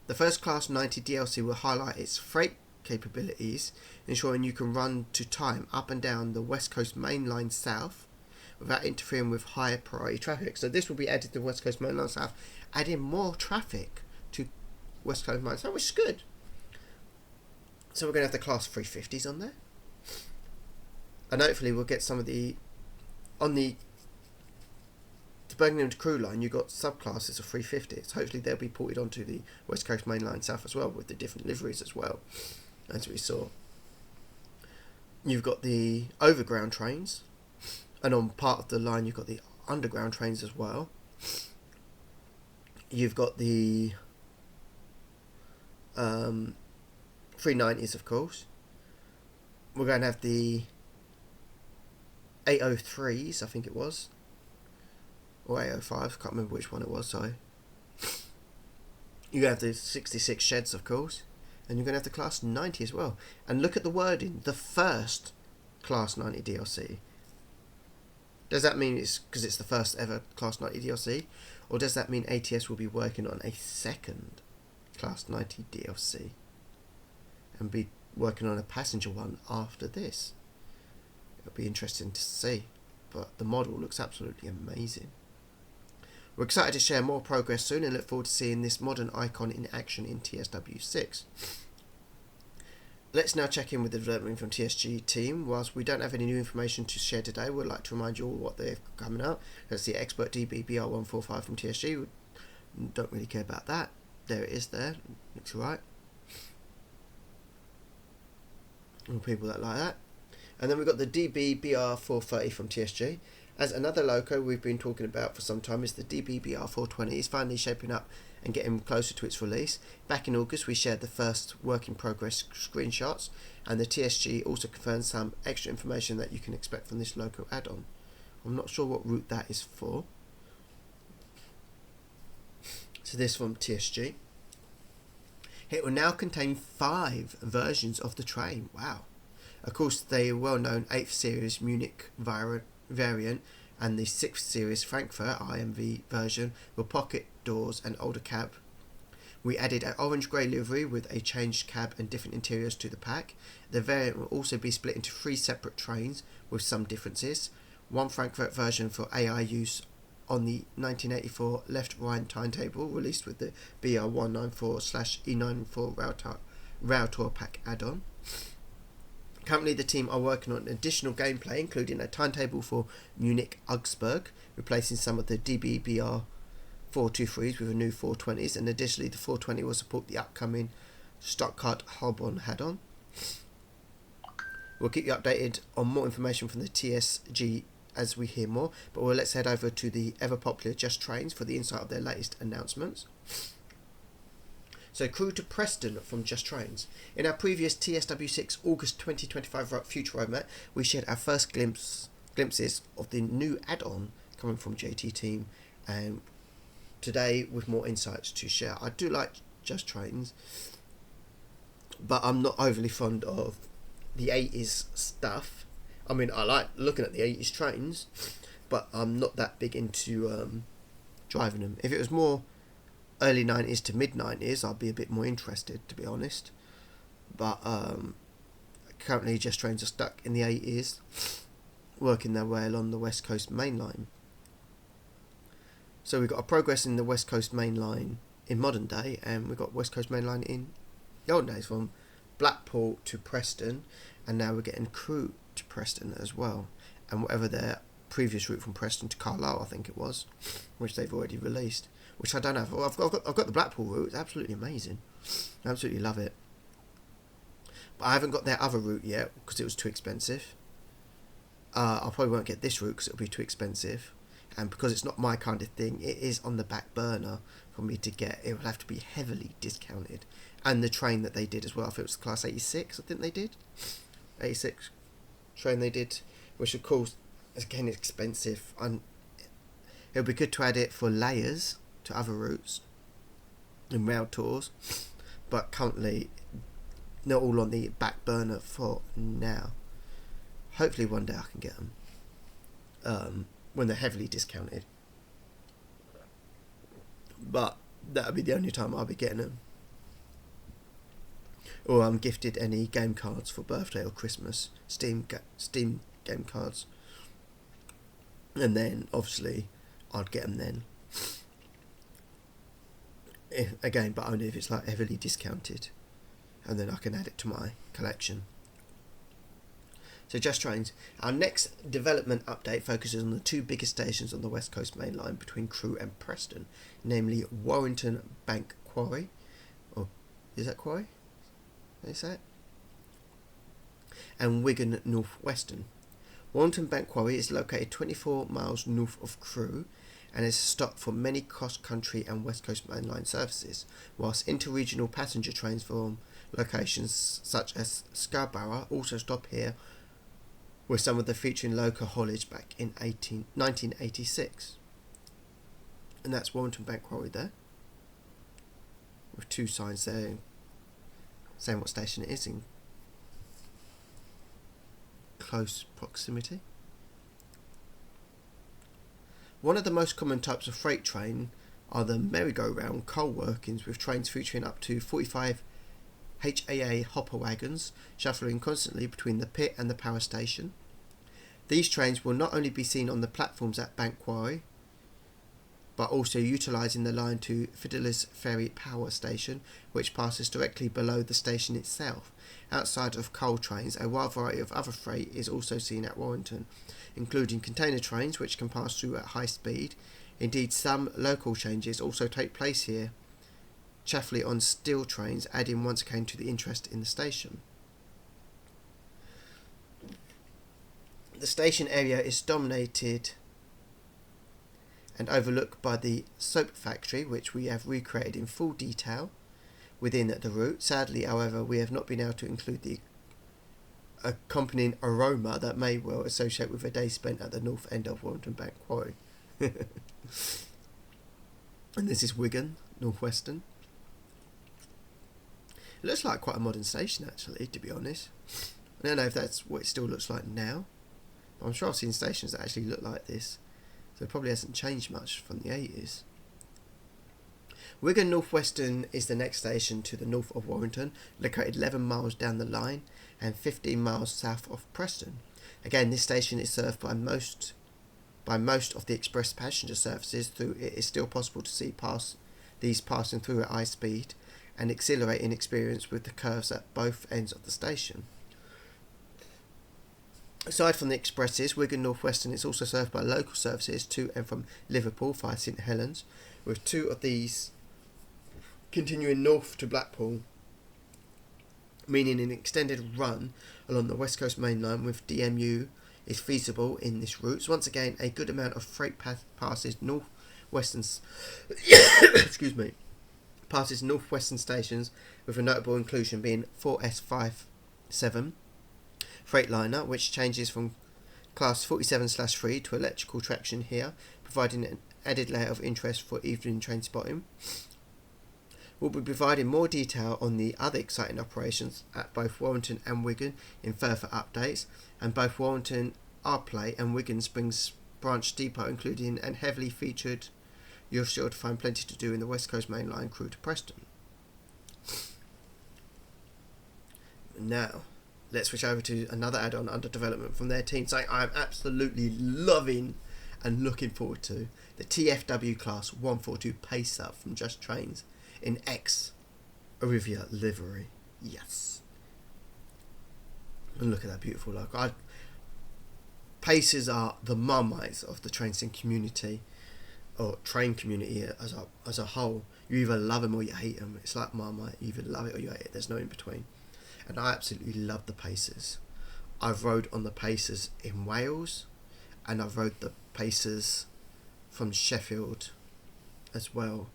The first Class 90 DLC will highlight its freight capabilities, ensuring you can run to time up and down the West Coast Main Line South without interfering with higher priority traffic. So this will be added to West Coast Main Line South, adding more traffic to West Coast Main Line South, which is good. So we're going to have the Class 350s on there. And hopefully we'll get some of the the Birmingham Crew line, you've got subclasses of 350s. Hopefully they'll be ported onto the West Coast Main Line South as well, with the different liveries as well, as we saw. You've got the overground trains, and on part of the line you've got the underground trains as well. You've got the 390s, of course. We're going to have the 803s, I think it was, or 805s, can't remember which one it was, sorry. You have the 66 sheds, of course, and you're going to have the Class 90 as well. And look at the wording, the first Class 90 DLC. Does that mean it's because it's the first ever Class 90 DLC? Or does that mean ATS will be working on a second Class 90 DLC? And be working on a passenger one after this? It'll be interesting to see. But the model looks absolutely amazing. We're excited to share more progress soon and look forward to seeing this modern icon in action in TSW 6. Let's now check in with the development from TSG team. Whilst we don't have any new information to share today, we'd like to remind you all what they've coming out. That's the Expert DB BR145 from TSG. We don't really care about that. There it is there. Looks alright. All people that like that. And then we've got the DB BR430 from TSG. As another loco we've been talking about for some time is the DB BR420. It's finally shaping up and getting closer to its release. Back in August we shared the first work in progress screenshots, and the TSG also confirmed some extra information that you can expect from this loco add-on. I'm not sure what route that is for. So this from TSG. It will now contain 5 versions of the train. Wow. Of course, the well-known 8th Series Munich variant and the 6th Series Frankfurt IMV version with pocket doors and older cab. We added an orange-grey livery with a changed cab and different interiors to the pack. The variant will also be split into 3 separate trains with some differences. One Frankfurt version for AI use on the 1984 left-right timetable, released with the BR194/E94 Rail Tour Pack add-on. Currently the team are working on additional gameplay, including a timetable for Munich-Augsburg, replacing some of the DB-BR 423s with a new 420s, and additionally the 420 will support the upcoming Stuttgart-Heilbronn add-on. We'll keep you updated on more information from the TSG as we hear more, but let's head over to the ever-popular Just Trains for the insight of their latest announcements. So, crew to Preston from Just Trains. In our previous TSW6 August 2025 Future Roadmap, we shared our first glimpses of the new add-on coming from JT Team, and today with more insights to share. I do like Just Trains, but I'm not overly fond of the 80s stuff. I mean, I like looking at the 80s trains, but I'm not that big into driving them. If it was more early 90s to mid 90s, I'd be a bit more interested, to be honest. But currently Just Trains are stuck in the 80s, working their way along the West Coast Main Line. So we've got a progress in the West Coast Main Line in modern day, and we've got West Coast Main Line in the old days, from Blackpool to Preston, and now we're getting Crewe to Preston as well, and whatever their previous route from Preston to Carlisle, I think it was, which they've already released, which I don't have. I've got the Blackpool route. It's absolutely amazing. I absolutely love it. But I haven't got their other route yet because it was too expensive. I probably won't get this route because it'll be too expensive. And because it's not my kind of thing, it is on the back burner for me to get. It will have to be heavily discounted. And the train that they did as well, I think it was Class 86, I think they did. 86 train they did, which of course, again, is expensive. And it would be good to add it for layers to other routes and rail tours, but currently not all on the back burner for now. Hopefully one day I can get them when they're heavily discounted, but that'll be the only time I'll be getting them, or I'm gifted any game cards for birthday or Christmas, Steam game cards, and then obviously I'd get them then. Again, but only if it's like heavily discounted, and then I can add it to my collection. So Just Trains. Our next development update focuses on the two biggest stations on the West Coast Main Line between Crewe and Preston, namely Warrington Bank Quarry, or is that Quarry? Did they say it? And Wigan North Western. Warrington Bank Quarry is located 24 miles north of Crewe and is a stop for many cross-country and West Coast Main Line services, whilst interregional passenger trains from locations such as Scarborough also stop here, with some of the featuring local haulage back in 1986. And that's Warrington Bank Quarry there, with two signs there saying what station it is in close proximity. One of the most common types of freight train are the merry-go-round coal workings, with trains featuring up to 45 HAA hopper wagons shuffling constantly between the pit and the power station. These trains will not only be seen on the platforms at Bank Quarry, but also utilising the line to Fiddler's Ferry Power Station, which passes directly below the station itself. Outside of coal trains, a wide variety of other freight is also seen at Warrington, including container trains, which can pass through at high speed. Indeed, some local changes also take place here, chiefly on steel trains, adding once again to the interest in the station. The station area is dominated and overlooked by the soap factory, which we have recreated in full detail within the route. Sadly, however, we have not been able to include the accompanying aroma that may well associate with a day spent at the north end of Warrington Bank Quarry. And this is Wigan, Northwestern. It looks like quite a modern station, actually, to be honest. I don't know if that's what it still looks like now, but I'm sure I've seen stations that actually look like this, so it probably hasn't changed much from the 80s. Wigan Northwestern is the next station to the north of Warrington, located 11 miles down the line and 15 miles south of Preston. Again, this station is served by most of the express passenger services. Through it is still possible to see these passing through at high speed, and exhilarating experience with the curves at both ends of the station. Aside from the expresses, Wigan Northwestern is also served by local services to and from Liverpool via St Helens, with two of these continuing north to Blackpool, meaning an extended run along the West Coast Main Line with DMU is feasible in this route. So once again, a good amount of freight passes northwestern passes northwestern stations, with a notable inclusion being 4S57 Freightliner, which changes from class 47/3 to electrical traction here, providing an added layer of interest for evening train spotting. We'll be providing more detail on the other exciting operations at both Warrington and Wigan in further updates, and both Warrington Arplay and Wigan Springs Branch Depot, including and heavily featured. You're sure to find plenty to do in the West Coast Main Line Crewe to Preston. Now, let's switch over to another add-on under development from their team, something I'm absolutely loving and looking forward to: the TFW Class 142 Pacer from Just Trains in X Arrivia livery. Yes. And look at that beautiful logo. Pacers are the Marmites of the train sim community, or train community as a whole. You either love them or you hate them. It's like Marmite. You either love it or you hate it. There's no in between. And I absolutely love the Pacers. I've rode on the Pacers in Wales, and I've rode the Pacers from Sheffield as well.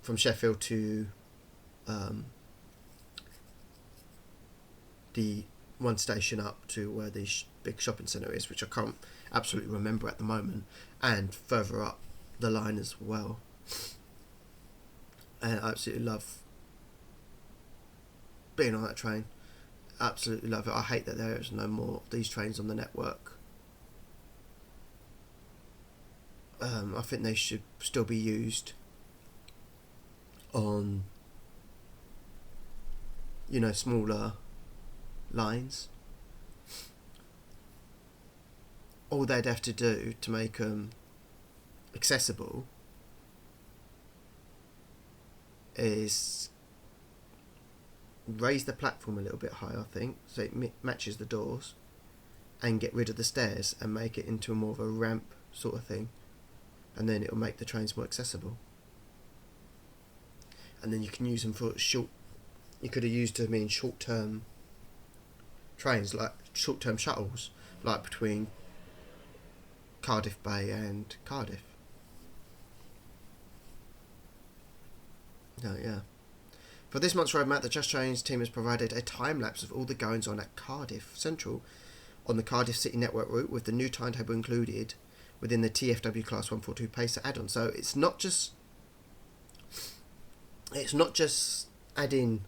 From Sheffield to the one station up to where the big shopping centre is, which I can't absolutely remember at the moment, and further up the line as well. And I absolutely love being on that train. Absolutely love it. I hate that there is no more of these trains on the network. I think they should still be used on, smaller lines. All they'd have to do to make them accessible is raise the platform a little bit higher, I think, so it matches the doors, and get rid of the stairs and make it into more of a ramp sort of thing, and then it'll make the trains more accessible. And then you can use them for short. You could have used them in short-term trains, like short-term shuttles, like between Cardiff Bay and Cardiff. Oh yeah. For this month's roadmap, the Just Trains team has provided a time-lapse of all the goings-on at Cardiff Central on the Cardiff City Network route, with the new timetable included within the TFW Class 142 Pacer add-on. So it's not just adding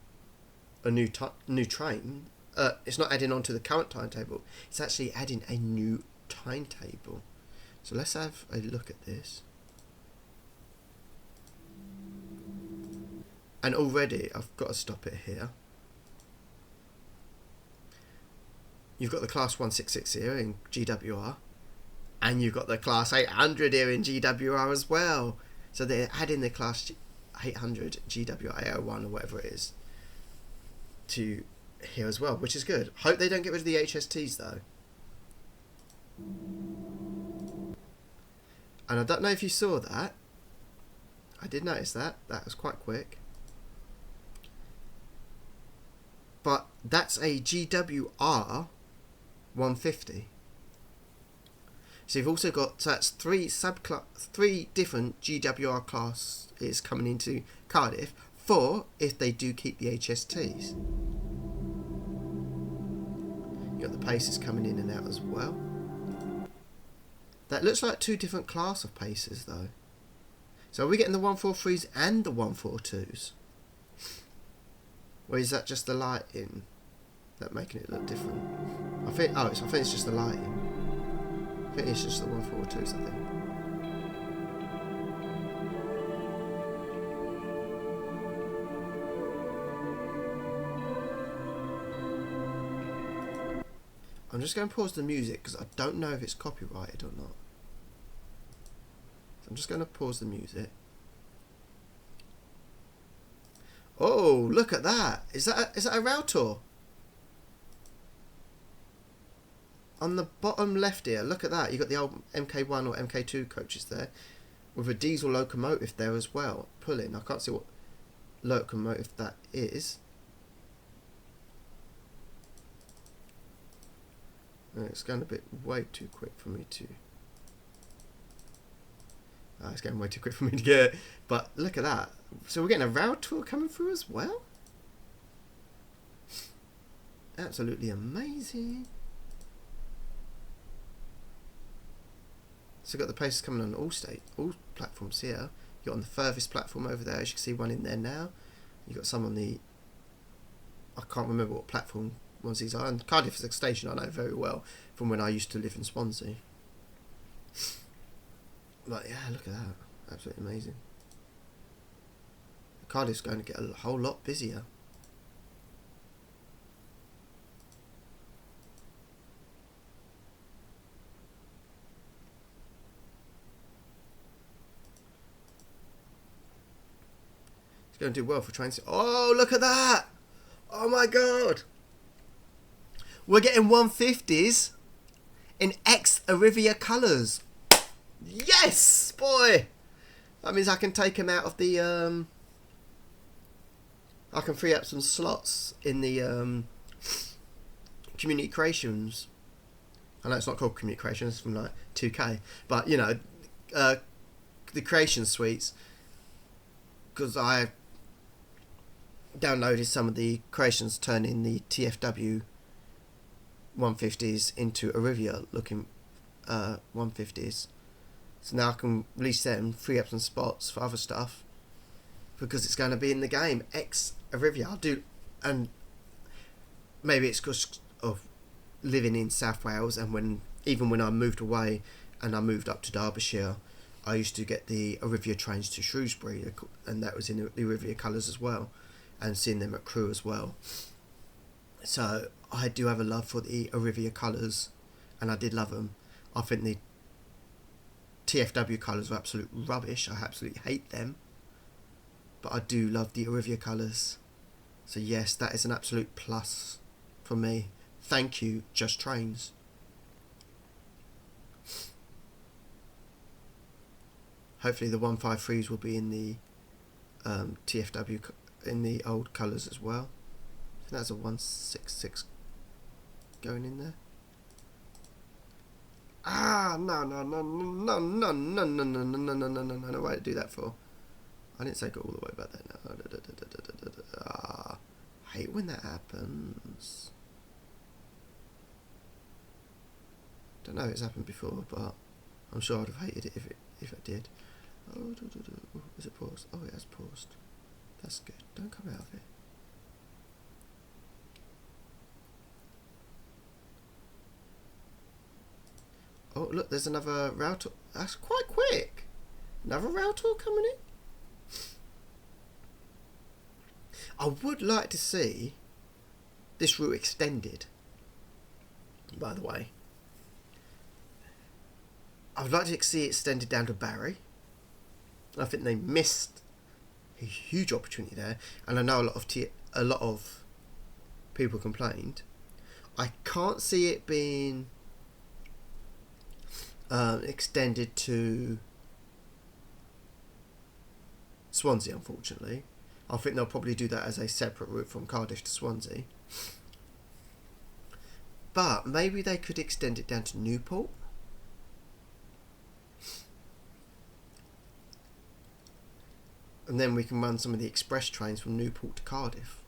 a new train. It's not adding on to the current timetable. It's actually adding a new timetable. So let's have a look at this. And already, I've got to stop it here. You've got the Class 166 here in GWR. And you've got the Class 800 here in GWR as well. So they're adding the Class 800 GWR 801 or whatever it is to here as well, which is good. Hope they don't get rid of the HSTs though. And I don't know if you saw that. I did notice that. That was quite quick. But that's a GWR 150. So you've also got, so that's three different GWR classes coming into Cardiff. 4 if they do keep the HSTs. You got the Pacers coming in and out as well. That looks like 2 different class of Pacers though. So are we getting the 143s and the 142s? Or is that just the lighting that making it look different? I think it's just the lighting. I think it's just the 142s, I think. I'm just going to pause the music because I don't know if it's copyrighted or not. So I'm just going to pause the music. Oh, look at that! Is that a rail tour? On the bottom left here, look at that. You got the old MK1 or MK2 coaches there, with a diesel locomotive there as well, pulling. I can't see what locomotive that is. It's going a bit way too quick for me to. It's going way too quick for me to get. But look at that. So we're getting a rail tour coming through as well. Absolutely amazing. So we've got the Pacers coming on all platforms here. You've got on the furthest platform over there, as you can see one in there now. You've got some on the, I can't remember what platform ones these are. And Cardiff is a station I know very well from when I used to live in Swansea. But yeah, look at that. Absolutely amazing. Cardiff's going to get a whole lot busier. It's going to do well for trains. Oh, look at that! Oh my god! We're getting 150s in ex-Arivia colours. Yes, boy! That means I can take them out of the I can free up some slots in the community creations. I know it's not called community creations, it's from like 2K, but you know, the creation suites, because I downloaded some of the creations turning the TFW 150s into Arivia looking 150s. So now I can release them, free up some spots for other stuff, because it's going to be in the game. Ex-Arivia, I'll do, and maybe it's because of living in South Wales, and even when I moved away and I moved up to Derbyshire, I used to get the Arivia trains to Shrewsbury, and that was in the Arivia colours as well, and seeing them at Crewe as well. So I do have a love for the Arivia colours, and I did love them. I think the TFW colours are absolute rubbish. I absolutely hate them. But I do love the Arivia colours. So yes, that is an absolute plus for me. Thank you, Just Trains. Hopefully the 153s will be in the TFW in the old colours as well. I think that's a 166 going in there. Ah, no, why did I do that for? I didn't say go all the way back there. No. I hate when that happens. Don't know if it's happened before, but I'm sure I'd have hated it if it did. Oh, is it paused? Oh, it has paused. That's good. Don't come out of it. Oh, look, there's another rail tour. That's quite quick. Another rail tour coming in. I would like to see this route extended, by the way. I would like to see it extended down to Barry. I think they missed a huge opportunity there, and I know a lot of people complained. I can't see it being extended to Swansea, unfortunately. I think they'll probably do that as a separate route from Cardiff to Swansea. But maybe they could extend it down to Newport. And then we can run some of the express trains from Newport to Cardiff.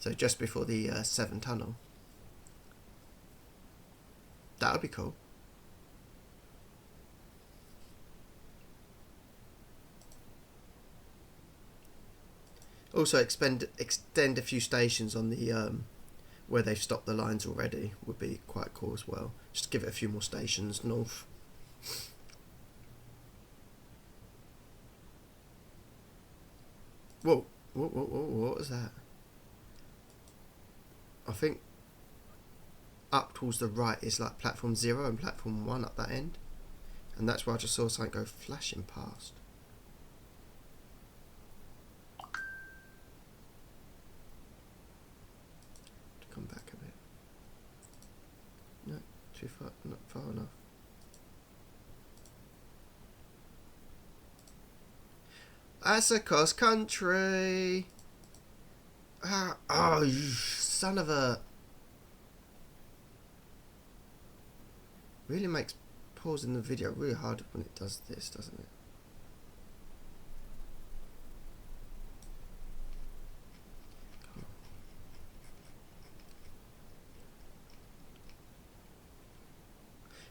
So just before the Severn Tunnel. That would be cool. Also extend a few stations on the where they've stopped the lines already would be quite cool as well. Just give it a few more stations north. Whoa, what was that? I think up towards the right is like platform 0 and platform 1 up that end. And that's where I just saw something go flashing past. To come back a bit. No, too far, not far enough. That's across country. Oh, you son of a... Really makes pausing the video really hard when it does this, doesn't it?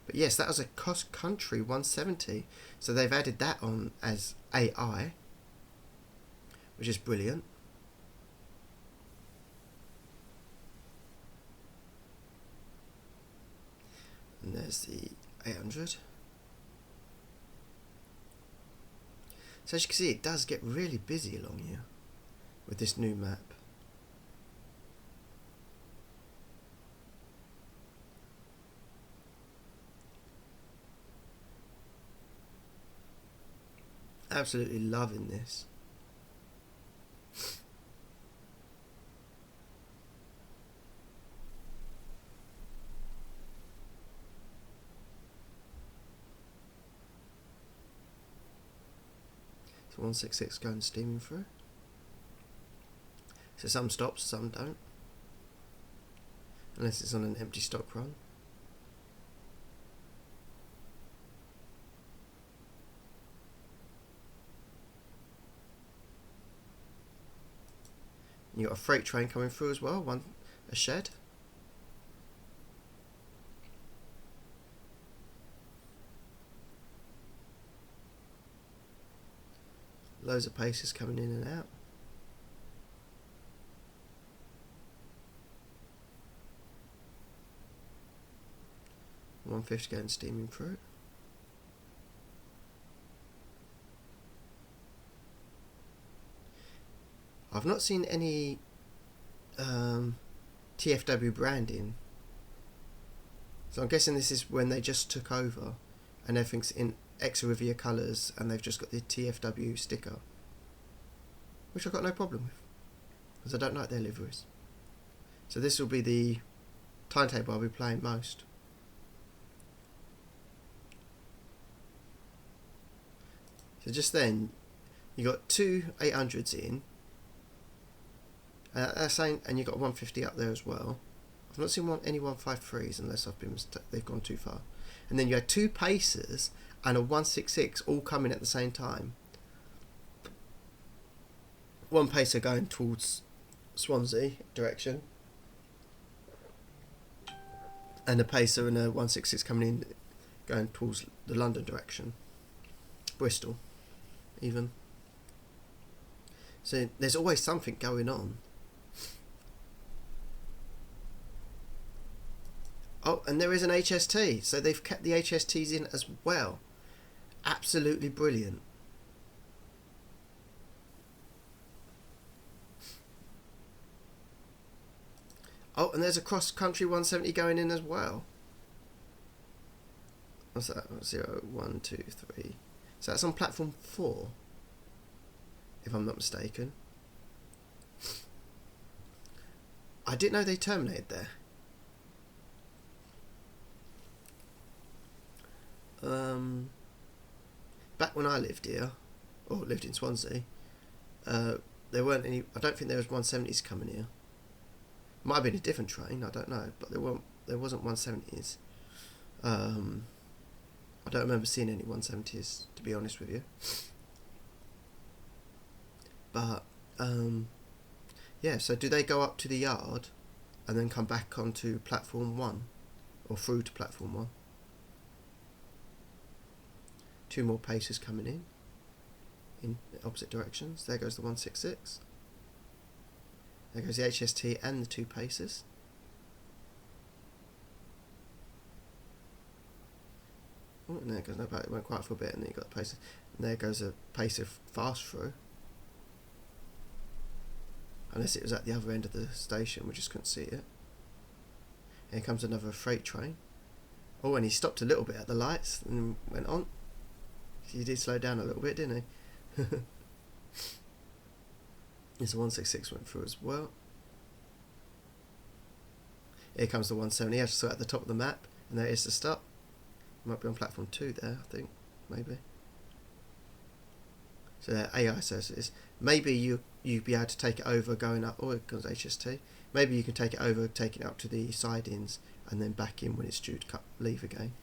But yes, that was a cross country 170. So they've added that on as AI, which is brilliant. And there's the 800. So as you can see, it does get really busy along here with this new map. Absolutely loving this. So 166 going steaming through. So some stops, some don't. Unless it's on an empty stop run. You got a freight train coming through as well, a shed. Loads of paces coming in and out. $150 going steaming through. I've not seen any TFW branding, so I'm guessing this is when they just took over and everything's in Ex-Rivia colours and they've just got the TFW sticker, which I've got no problem with because I don't like their liveries. So this will be the timetable I'll be playing most. So just then, you got two 800s in, and you got 150 up there as well. I've not seen any 153s unless they've gone too far. And then you had two Pacers and a 166 all coming at the same time. One Pacer going towards Swansea direction, and a Pacer and a 166 coming in, going towards the London direction. Bristol, even. So there's always something going on. Oh, and there is an HST, so they've kept the HSTs in as well. Absolutely brilliant. Oh, and there's a cross-country 170 going in as well. What's that? 0, 1, 2, 3. So that's on platform 4, if I'm not mistaken. I didn't know they terminated there. Back when I lived here, or lived in Swansea, there weren't any. I don't think there was 170s coming here. Might have been a different train, I don't know, but there wasn't 170s. I don't remember seeing any 170s, to be honest with you. But yeah, so do they go up to the yard and then come back onto platform 1, or through to platform 1? Two more Pacers coming in opposite directions. There goes the 166. There goes the HST and the two Pacers. Oh, and there goes no, it went quiet for a bit, and then you got the Pacers. And there goes a Pacer fast through. Unless it was at the other end of the station, we just couldn't see it. Here comes another freight train. Oh, and he stopped a little bit at the lights and went on. He did slow down a little bit, didn't he? This 166 went through as well. Here comes the 170. I just saw it at the top of the map, and there is the stop. Might be on platform 2 there, I think, maybe. So there, AI services. Maybe you'd be able to take it over going up. Oh, it comes HST. Maybe you can take it over, taking it up to the sidings, and then back in when it's due to leave again.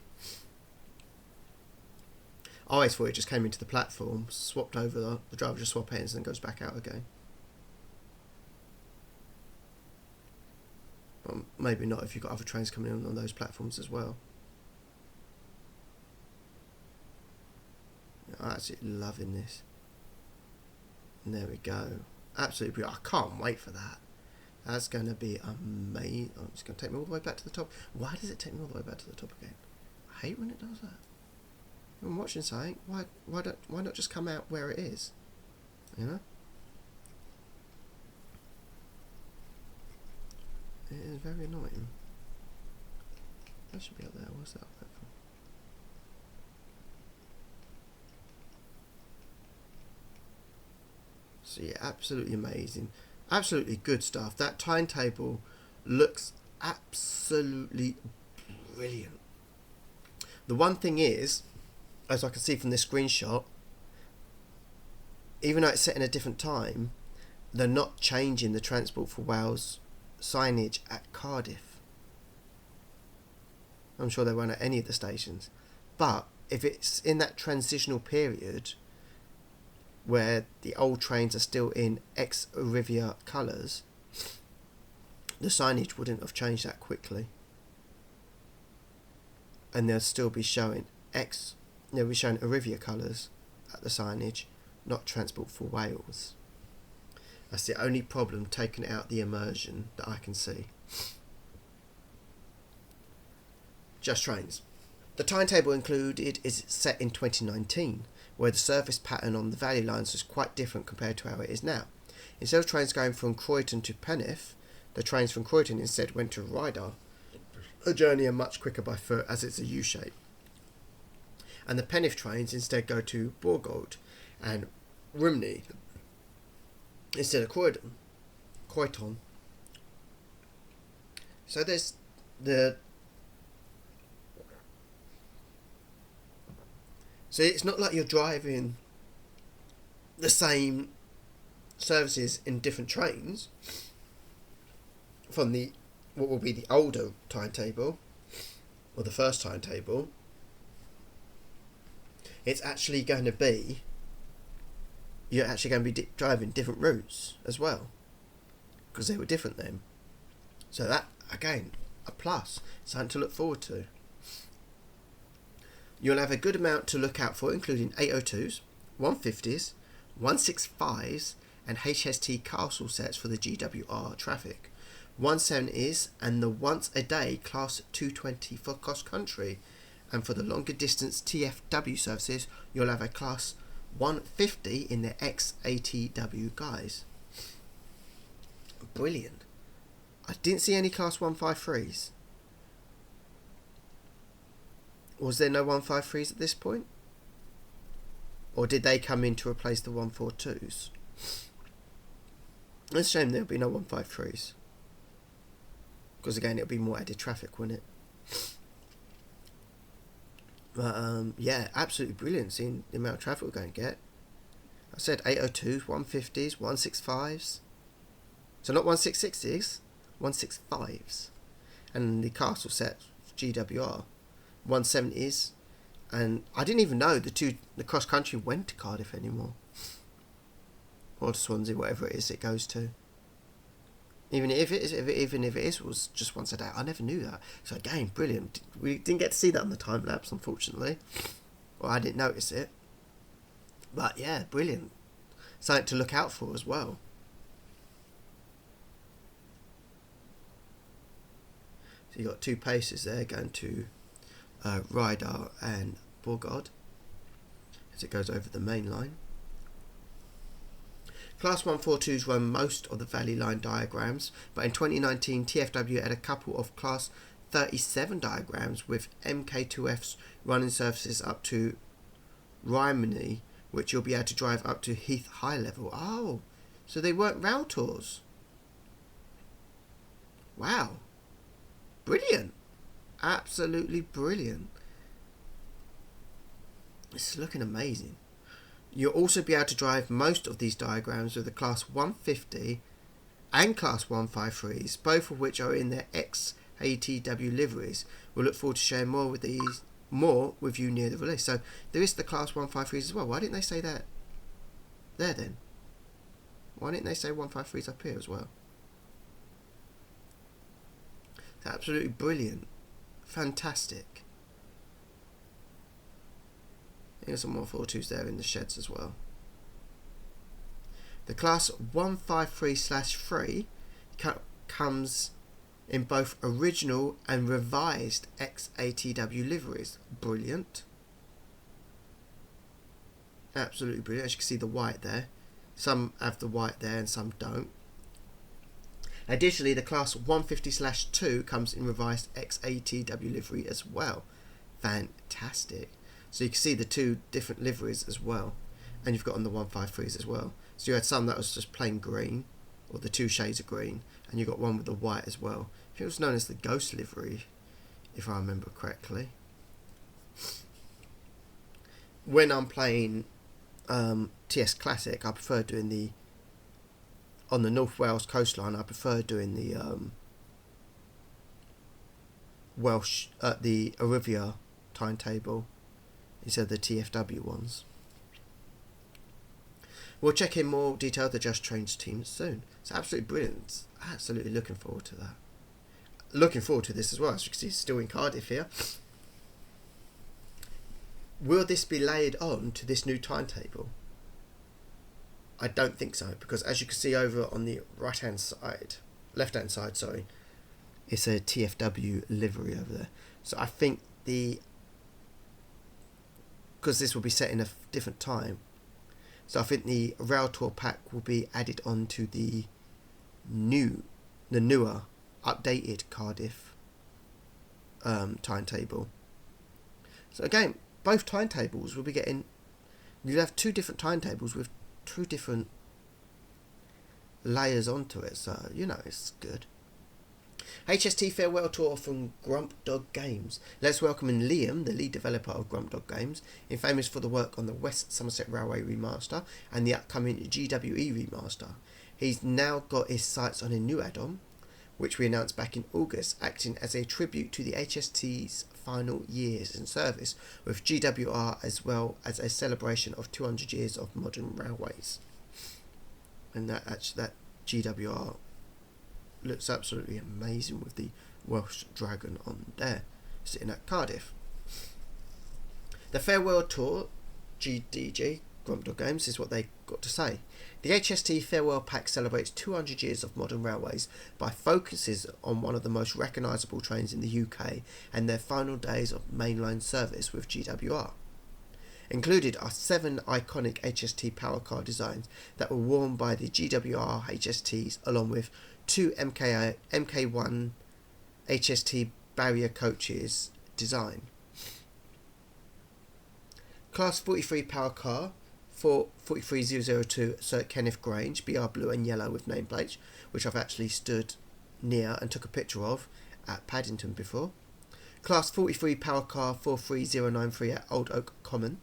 I always thought it just came into the platform, swapped over, the driver just swap ends and then goes back out again. Well, maybe not if you've got other trains coming in on those platforms as well. I'm absolutely loving this. And there we go. Absolutely brilliant. I can't wait for that. That's going to be amazing. Oh, it's going to take me all the way back to the top. Why does it take me all the way back to the top again? I hate when it does that. I'm watching something. Why not just come out where it is? You know? It is very annoying. That should be up there. What's that up there for? So yeah, absolutely amazing. Absolutely good stuff. That timetable looks absolutely brilliant. The one thing is, as I can see from this screenshot, even though it's set in a different time, they're not changing the Transport for Wales signage at Cardiff. I'm sure they won't at any of the stations. But if it's in that transitional period where the old trains are still in ex-Rivia colours, the signage wouldn't have changed that quickly. And they'll still be showing they'll be showing Rivia colours at the signage, not Transport for Wales. That's the only problem, taking out the immersion that I can see. Just trains. The timetable included is set in 2019, where the service pattern on the Valley lines was quite different compared to how it is now. Instead of trains going from Croydon to Penrith, the trains from Croydon instead went to Ryder, a journey much quicker by foot as it's a U-shape. And the Penrith trains instead go to Bourgold and Rumney instead of Croydon. So there's so it's not like you're driving the same services in different trains from the what will be the older timetable or the first timetable. It's actually going to be, you're actually going to be driving different routes as well, because they were different then. So that, again, a plus, something to look forward to. You'll have a good amount to look out for, including 802s, 150s, 165s, and HST castle sets for the GWR traffic, 170s, and the once a day class 220 for cross country. And for the longer distance TFW services, you'll have a class 150 in the XATW guys. Brilliant. I didn't see any class 153s. Was there no 153s at this point? Or did they come in to replace the 142s? It's a shame there'll be no 153s. Because again, it'll be more added traffic, wouldn't it? But yeah, absolutely brilliant seeing the amount of traffic we're going to get. I said 802s, 150s, 165s. So not 166s, 165s. And the castle set GWR, 170s. And I didn't even know the cross country went to Cardiff anymore. Or to Swansea, whatever it is it goes to. Even if it was just once a day, I never knew that. So again, brilliant. We didn't get to see that on the time lapse, unfortunately. Or I didn't notice it. But yeah, brilliant. Something to look out for as well. So you got two paces there going to Ryder and Borgard as it goes over the main line. Class 142s run most of the Valley Line diagrams, but in 2019 TFW had a couple of Class 37 diagrams with MK2Fs running services up to Rhymney, which you'll be able to drive up to Heath High Level. Oh, so they weren't rail tours. Wow. Brilliant. Absolutely brilliant. It's looking amazing. You'll also be able to drive most of these diagrams with the Class 150 and Class 153s, both of which are in their XATW liveries. We'll look forward to sharing more with you near the release. So there is the Class 153s as well. Why didn't they say that there then? Why didn't they say 153s up here as well? It's absolutely brilliant. Fantastic. Here's some more 42s there in the sheds as well. The Class 153/3 comes in both original and revised XATW liveries. Brilliant. Absolutely brilliant. As you can see the white there. Some have the white there and some don't. Additionally, the Class 150/2 comes in revised XATW livery as well. Fantastic. So you can see the two different liveries as well. And you've got on the 153s as well. So you had some that was just plain green, or the two shades of green, and you got one with the white as well. I think it was known as the Ghost livery, if I remember correctly. When I'm playing TS Classic, I prefer doing on the North Wales coastline, I prefer doing the the Arivia timetable instead of the TFW ones. We'll check in more detail the Just Trains team soon. It's absolutely brilliant. Absolutely looking forward to that. Looking forward to this as well. As you can see, it's still in Cardiff here. Will this be layered on to this new timetable? I don't think so, because as you can see over on the left hand side, it's a TFW livery over there. So I think because this will be set in a different time, so I think the Rail Tour pack will be added on to the newer, updated Cardiff timetable. So again, both timetables will be getting. You'll have two different timetables with two different layers onto it. So it's good. HST Farewell Tour from Grump Dog Games. Let's welcome in Liam, the lead developer of Grump Dog Games, famous for the work on the West Somerset Railway remaster and the upcoming GWE remaster. He's now got his sights on a new add-on, which we announced back in August, acting as a tribute to the HST's final years in service, with GWR as well as a celebration of 200 years of modern railways. And that GWR looks absolutely amazing with the Welsh Dragon on there, sitting at Cardiff. The Farewell Tour, GDG, Grump Dog Games, is what they got to say. The HST Farewell Pack celebrates 200 years of modern railways by focuses on one of the most recognisable trains in the UK and their final days of mainline service with GWR. Included are 7 iconic HST power car designs that were worn by the GWR HSTs, along with 2 MK1 HST barrier coaches design. Class 43 power car for 43002 Sir Kenneth Grange, BR blue and yellow with nameplates, which I've actually stood near and took a picture of at Paddington before. Class 43 power car 43093 at Old Oak Common,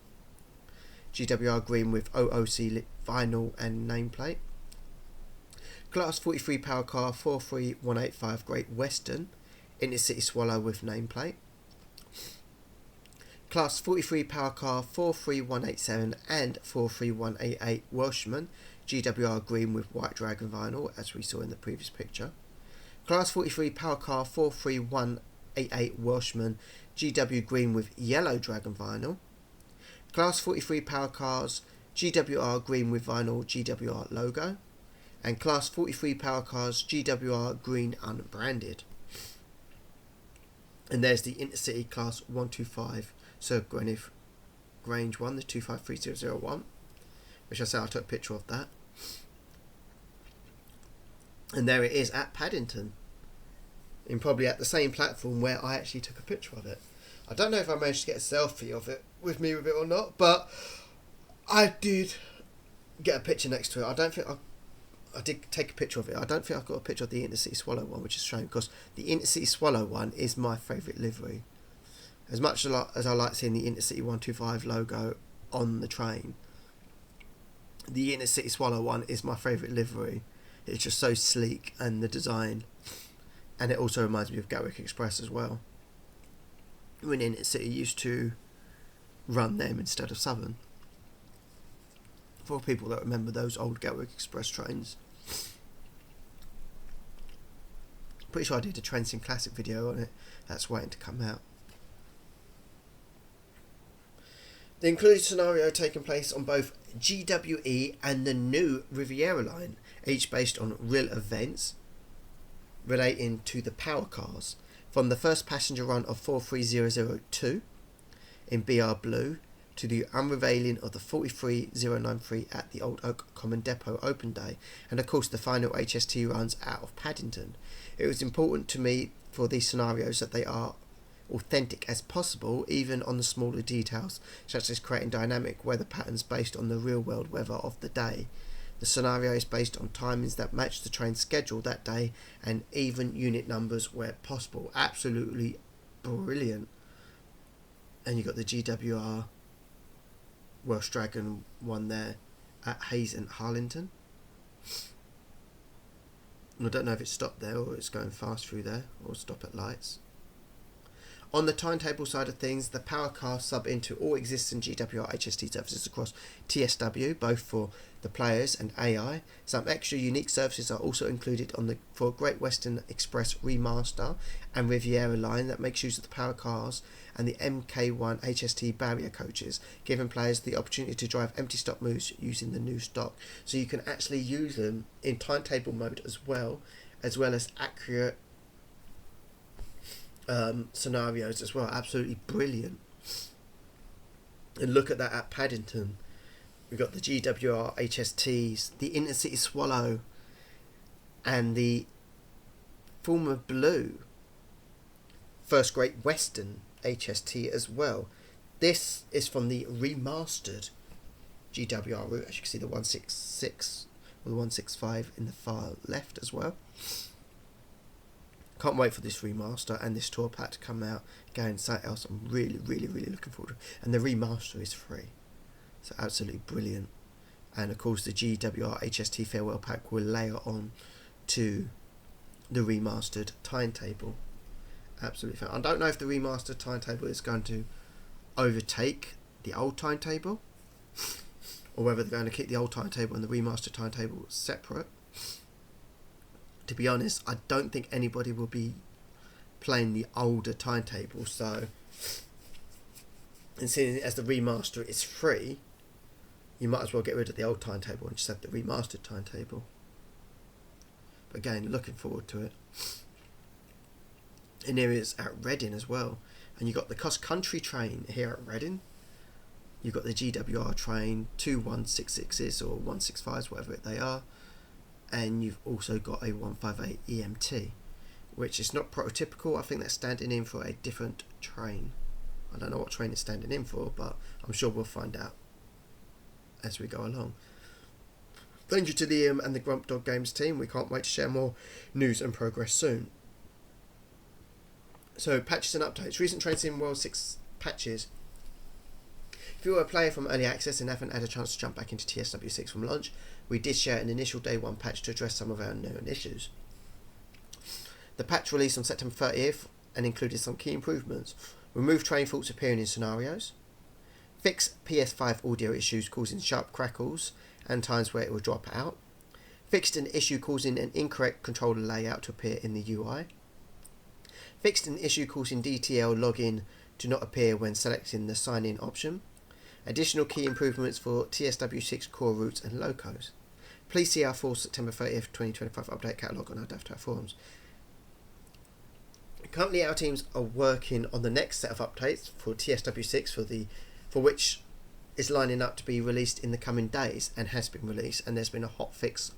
GWR green with OOC vinyl and nameplate. Class 43 power car 43185 Great Western, Intercity Swallow with nameplate. Class 43 power car 43187 and 43188 Welshman, GWR green with white dragon vinyl, as we saw in the previous picture. Class 43 power car 43188 Welshman, GW green with yellow dragon vinyl. Class 43 power cars GWR green with vinyl GWR logo. And Class 43 power cars GWR green unbranded. And there's the Intercity Class 125 Sir Kenneth Grange one, the 253001, which I say I took a picture of that. And there it is at Paddington, and probably at the same platform where I actually took a picture of it. I don't know if I managed to get a selfie of it with me with it or not, but I did get a picture next to it. I don't think I did take a picture of it. I don't think I've got a picture of the Intercity Swallow one, which is a shame, because the Intercity Swallow one is my favourite livery. As much as I like seeing the Intercity 125 logo on the train, the Intercity Swallow one is my favourite livery. It's just so sleek, and the design, and it also reminds me of Gatwick Express as well, when Intercity used to run them instead of Southern. For people that remember those old Gatwick Express trains. Pretty sure I did a Trainsim Classic video on it. That's waiting to come out. The included scenario taking place on both GWE and the new Riviera line, each based on real events relating to the power cars, from the first passenger run of 43002 in BR Blue to the unveiling of the 43093 at the Old Oak Common Depot Open Day, and of course the final HST runs out of Paddington. It was important to me for these scenarios that they are authentic as possible, even on the smaller details, such as creating dynamic weather patterns based on the real world weather of the day. The scenario is based on timings that match the train schedule that day, and even unit numbers where possible. Absolutely brilliant. And you got the GWR Welsh Dragon one there at Hayes and Harlington. I don't know if it's stopped there or it's going fast through there, or stop at lights. On the timetable side of things, the power car sub into all existing GWR HST services across TSW, both for the players and AI. Some extra unique services are also included on the for Great Western Express Remaster and Riviera line that makes use of the power cars and the MK1 HST barrier coaches, giving players the opportunity to drive empty stock moves using the new stock. So you can actually use them in timetable mode as well as accurate scenarios as well. Absolutely brilliant. And look at that at Paddington. We've got the GWR HSTs, the Intercity Swallow, and the former blue First Great Western HST as well. This is from the remastered GWR route. As you can see, the 166 or the 165 in the far left as well. Can't wait for this remaster and this tour pack to come out. Again, something else I'm really looking forward to. And the remaster is free. So absolutely brilliant. And of course the GWR HST Farewell Pack will layer on to the remastered timetable. Absolutely fun. I don't know if the remastered timetable is going to overtake the old timetable, or whether they're going to keep the old timetable and the remastered timetable separate. To be honest, I don't think anybody will be playing the older timetable, so, and seeing as the remaster is free, you might as well get rid of the old timetable and just have the remastered timetable. But again, looking forward to it. And here is at Reading as well. And you've got the cross country train here at Reading. You've got the GWR train, 2 166s or 165s, whatever they are. And you've also got a 158 EMT, which is not prototypical. I think that's standing in for a different train. I don't know what train it's standing in for, but I'm sure we'll find out as we go along. Thank you to Liam and the Grump Dog Games team. We can't wait to share more news and progress soon. So, patches and updates. Recent Train Sim World 6 patches. If you were a player from Early Access and haven't had a chance to jump back into TSW 6 from launch, we did share an initial Day 1 patch to address some of our known issues. The patch released on September 30th and included some key improvements. Remove train faults appearing in scenarios. Fix PS5 audio issues causing sharp crackles and times where it will drop out. Fixed an issue causing an incorrect controller layout to appear in the UI. Fixed an issue causing DTL login to not appear when selecting the sign-in option. Additional key improvements for TSW6 core routes and locos. Please see our full September 30th 2025 update catalogue on our DevTech forums. Currently our teams are working on the next set of updates for TSW6 for which is lining up to be released in the coming days and has been released, and there's been a hot fix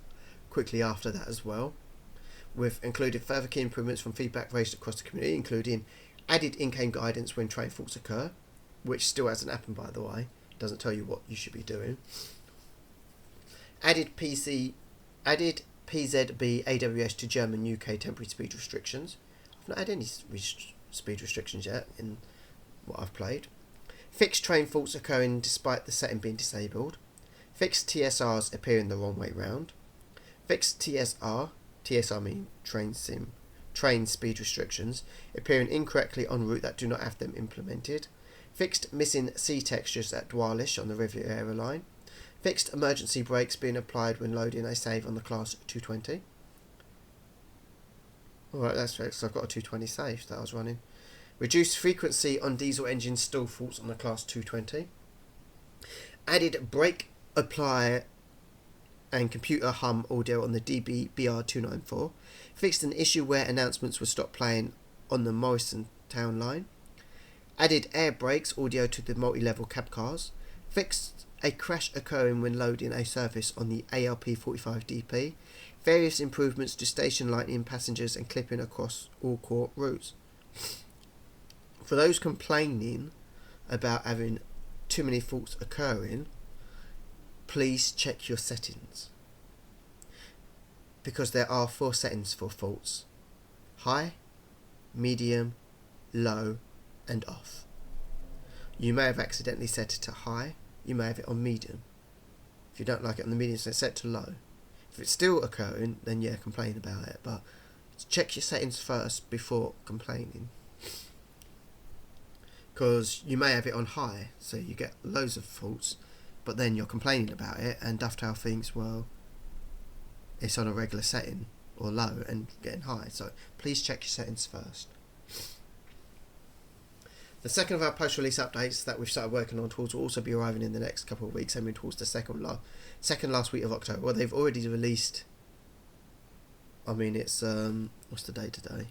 quickly after that as well. We've included further key improvements from feedback raised across the community, including added in-game guidance when train faults occur, which still hasn't happened by the way. It doesn't tell you what you should be doing. Added PZB AWS to German UK temporary speed restrictions. I've not had any speed restrictions yet in what I've played. Fixed train faults occurring despite the setting being disabled. Fixed TSRs appearing the wrong way round. Fixed TSR mean train speed restrictions, appearing incorrectly en route that do not have them implemented. Fixed missing C textures at Dwalish on the Riviera line. Fixed emergency brakes being applied when loading a save on the class 220. Alright, that's fixed. So I've got a 220 save that I was running. Reduced frequency on diesel engine stall faults on the class 220. Added brake apply and computer hum audio on the DB-BR294. Fixed an issue where announcements would stop playing on the Morrison Town line. Added air brakes audio to the multi-level cab cars. Fixed a crash occurring when loading a service on the ALP45DP. Various improvements to station lighting, passengers and clipping across all core routes. For those complaining about having too many faults occurring, please check your settings, because there are 4 settings for faults: high, medium, low and off. You may have accidentally set it to high, you may have it on medium. If you don't like it on the medium, so set it to low. If it's still occurring, then yeah, complain about it, but check your settings first before complaining, because you may have it on high, so you get loads of faults, but then you're complaining about it, and Dovetail thinks, well, it's on a regular setting, or low, and getting high, so please check your settings first. The second of our post-release updates that we've started working on towards will also be arriving in the next couple of weeks, aiming towards the second last week of October. Well, they've already released, I mean, it's, what's the date today?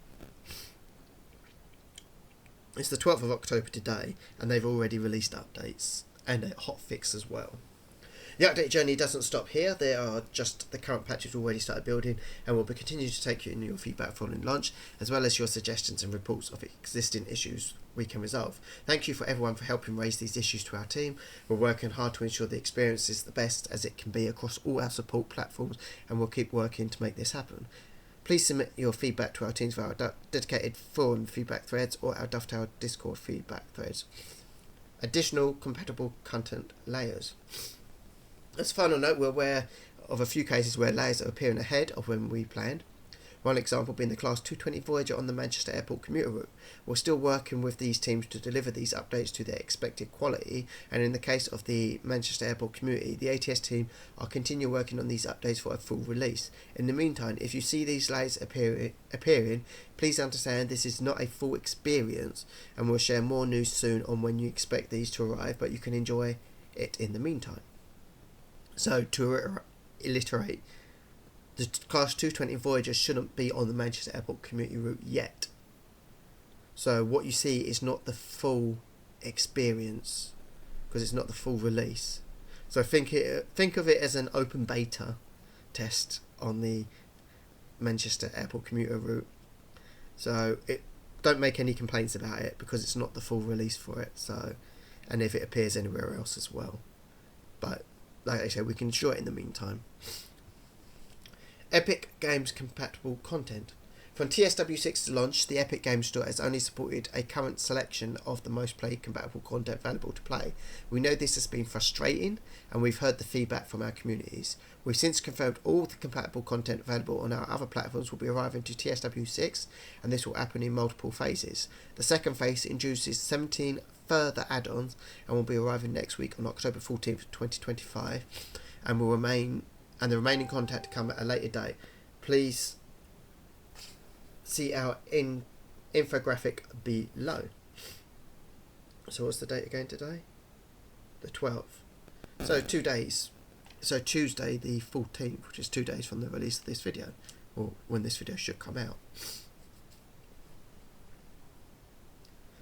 It's the 12th of October today, and they've already released updates and a hot fix as well. The update journey doesn't stop here. There are just the current patches already started building, and we'll be continuing to take you in your feedback following launch, as well as your suggestions and reports of existing issues we can resolve. Thank you for everyone for helping raise these issues to our team. We're working hard to ensure the experience is the best as it can be across all our support platforms, and we'll keep working to make this happen. Please submit your feedback to our teams via our dedicated forum feedback threads or our Dovetail Discord feedback threads. Additional compatible content layers. As a final note, we're aware of a few cases where layers are appearing ahead of when we planned. One example being the Class 220 Voyager on the Manchester Airport commuter route. We're still working with these teams to deliver these updates to their expected quality, and in the case of the Manchester Airport community, the ATS team are continue working on these updates for a full release. In the meantime, if you see these layers appearing, please understand this is not a full experience, and we'll share more news soon on when you expect these to arrive, but you can enjoy it in the meantime. So, to reiterate, the Class 220 Voyager shouldn't be on the Manchester Airport community route yet. So what you see is not the full experience, because it's not the full release. So think of it as an open beta test on the Manchester Airport commuter route. So don't make any complaints about it, because it's not the full release for it. So, and if it appears anywhere else as well. But like I said, we can ensure it in the meantime. Epic Games compatible content. From TSW6's launch, the Epic Games Store has only supported a current selection of the most played compatible content available to play. We know this has been frustrating, and we've heard the feedback from our communities. We've since confirmed all the compatible content available on our other platforms will be arriving to TSW6, and this will happen in multiple phases. The second phase introduces 17 further add-ons and will be arriving next week on October 14th, 2025, and the remaining content to come at a later date. Please see our infographic below. So what's the date again today? The 12th. So 2 days. So Tuesday the 14th, which is 2 days from the release of this video, or when this video should come out.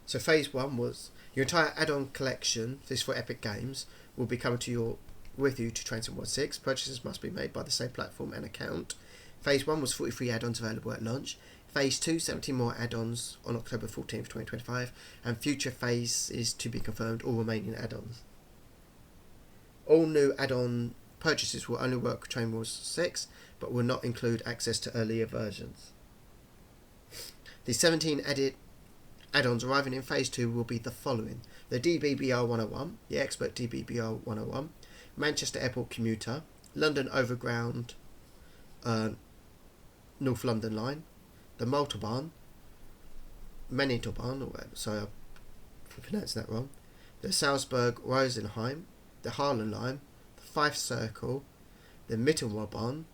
So phase 1 was your entire add-on collection, this for Epic Games, will be coming to with you to Train Sim World 6. Purchases must be made by the same platform and account. Phase 1 was 43 add-ons available at launch. Phase 2, 17 more add-ons on October 14th, 2025, and future phases to be confirmed, all remaining add-ons. All new add-on purchases will only work with Train Wars 6, but will not include access to earlier versions. The 17 add-ons arriving in Phase 2 will be the following: the DBBR 101, the Expert DBBR 101, Manchester Airport Commuter, London Overground, North London Line, the Malterbahn, Menitobahn, sorry for pronouncing that wrong, the Salzburg Rosenheim, the Harlem Line, the Fife Circle, the Mittelwarbahn,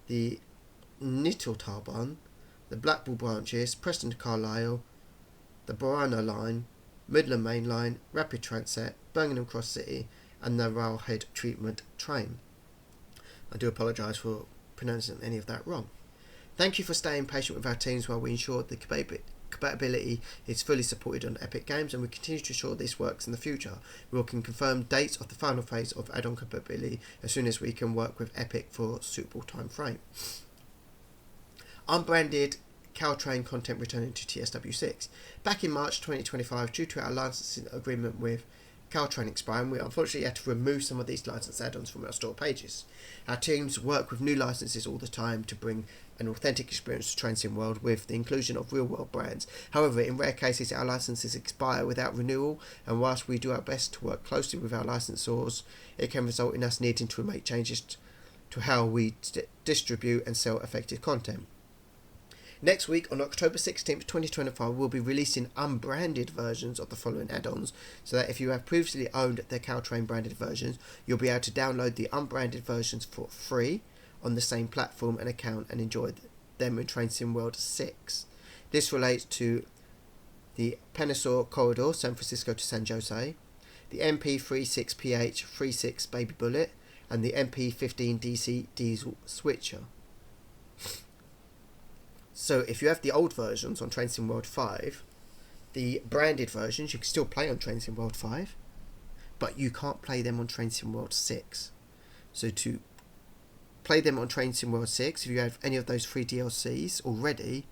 the Nitteltarbahn, the Blackpool branches, Preston to Carlisle, the Borana Line, Midland Main Line, Rapid Transit, Birmingham Cross City, and the Railhead Treatment Train. I do apologise for pronouncing any of that wrong. Thank you for staying patient with our teams while we ensure the compatibility is fully supported on Epic Games, and we continue to ensure this works in the future. We can confirm dates of the final phase of add-on compatibility as soon as we can work with Epic for a suitable time frame. Unbranded Caltrain content returning to TSW6. Back in March 2025, due to our licensing agreement with Caltrain expiring, we unfortunately had to remove some of these license add-ons from our store pages. Our teams work with new licenses all the time to bring an authentic experience to Train Sim World with the inclusion of real-world brands. However, in rare cases, our licenses expire without renewal, and whilst we do our best to work closely with our licensors, it can result in us needing to make changes to how we distribute and sell affected content. Next week, on October 16th, 2025, we'll be releasing unbranded versions of the following add-ons, so that if you have previously owned the Caltrain branded versions, you'll be able to download the unbranded versions for free on the same platform and account and enjoy them in Train Sim World 6. This relates to the Peninsula Corridor, San Francisco to San Jose, the MP36PH 36 Baby Bullet, and the MP15 DC Diesel Switcher. So if you have the old versions on Train Sim World 5, the branded versions you can still play on Train Sim World 5, but you can't play them on Train Sim World 6. So to play them on Train Sim World 6, if you have any of those free DLCs already,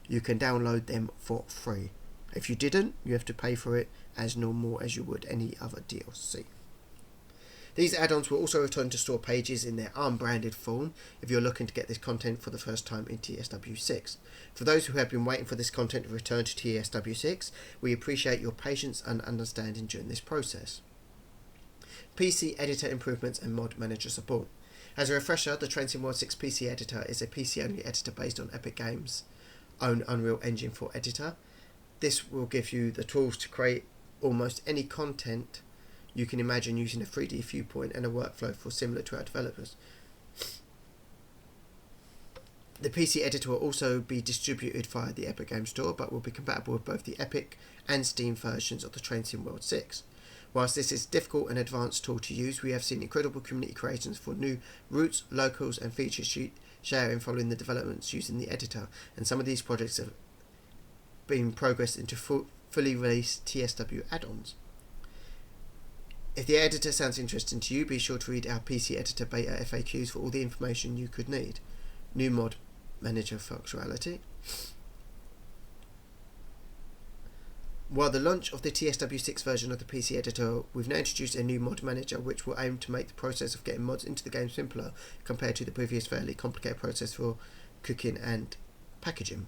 you can download them for free. If you didn't, you have to pay for it as normal as you would any other DLC. These add-ons will also return to store pages in their unbranded form if you're looking to get this content for the first time in TSW6. For those who have been waiting for this content to return to TSW6, we appreciate your patience and understanding during this process. PC editor improvements and mod manager support. As a refresher, the Train Sim World 6 PC editor is a PC-only editor based on Epic Games' own Unreal Engine 4 editor. This will give you the tools to create almost any content you can imagine using a 3D viewpoint and a workflow for similar to our developers. The PC editor will also be distributed via the Epic Games Store, but will be compatible with both the Epic and Steam versions of the Train Sim World 6. Whilst this is a difficult and advanced tool to use, we have seen incredible community creations for new routes, locals and features sharing following the developments using the editor, and some of these projects have been progressed into fully released TSW add-ons. If the editor sounds interesting to you, be sure to read our PC Editor Beta FAQs for all the information you could need. New mod manager functionality. While the launch of the TSW6 version of the PC Editor, we've now introduced a new mod manager which will aim to make the process of getting mods into the game simpler compared to the previous fairly complicated process for cooking and packaging.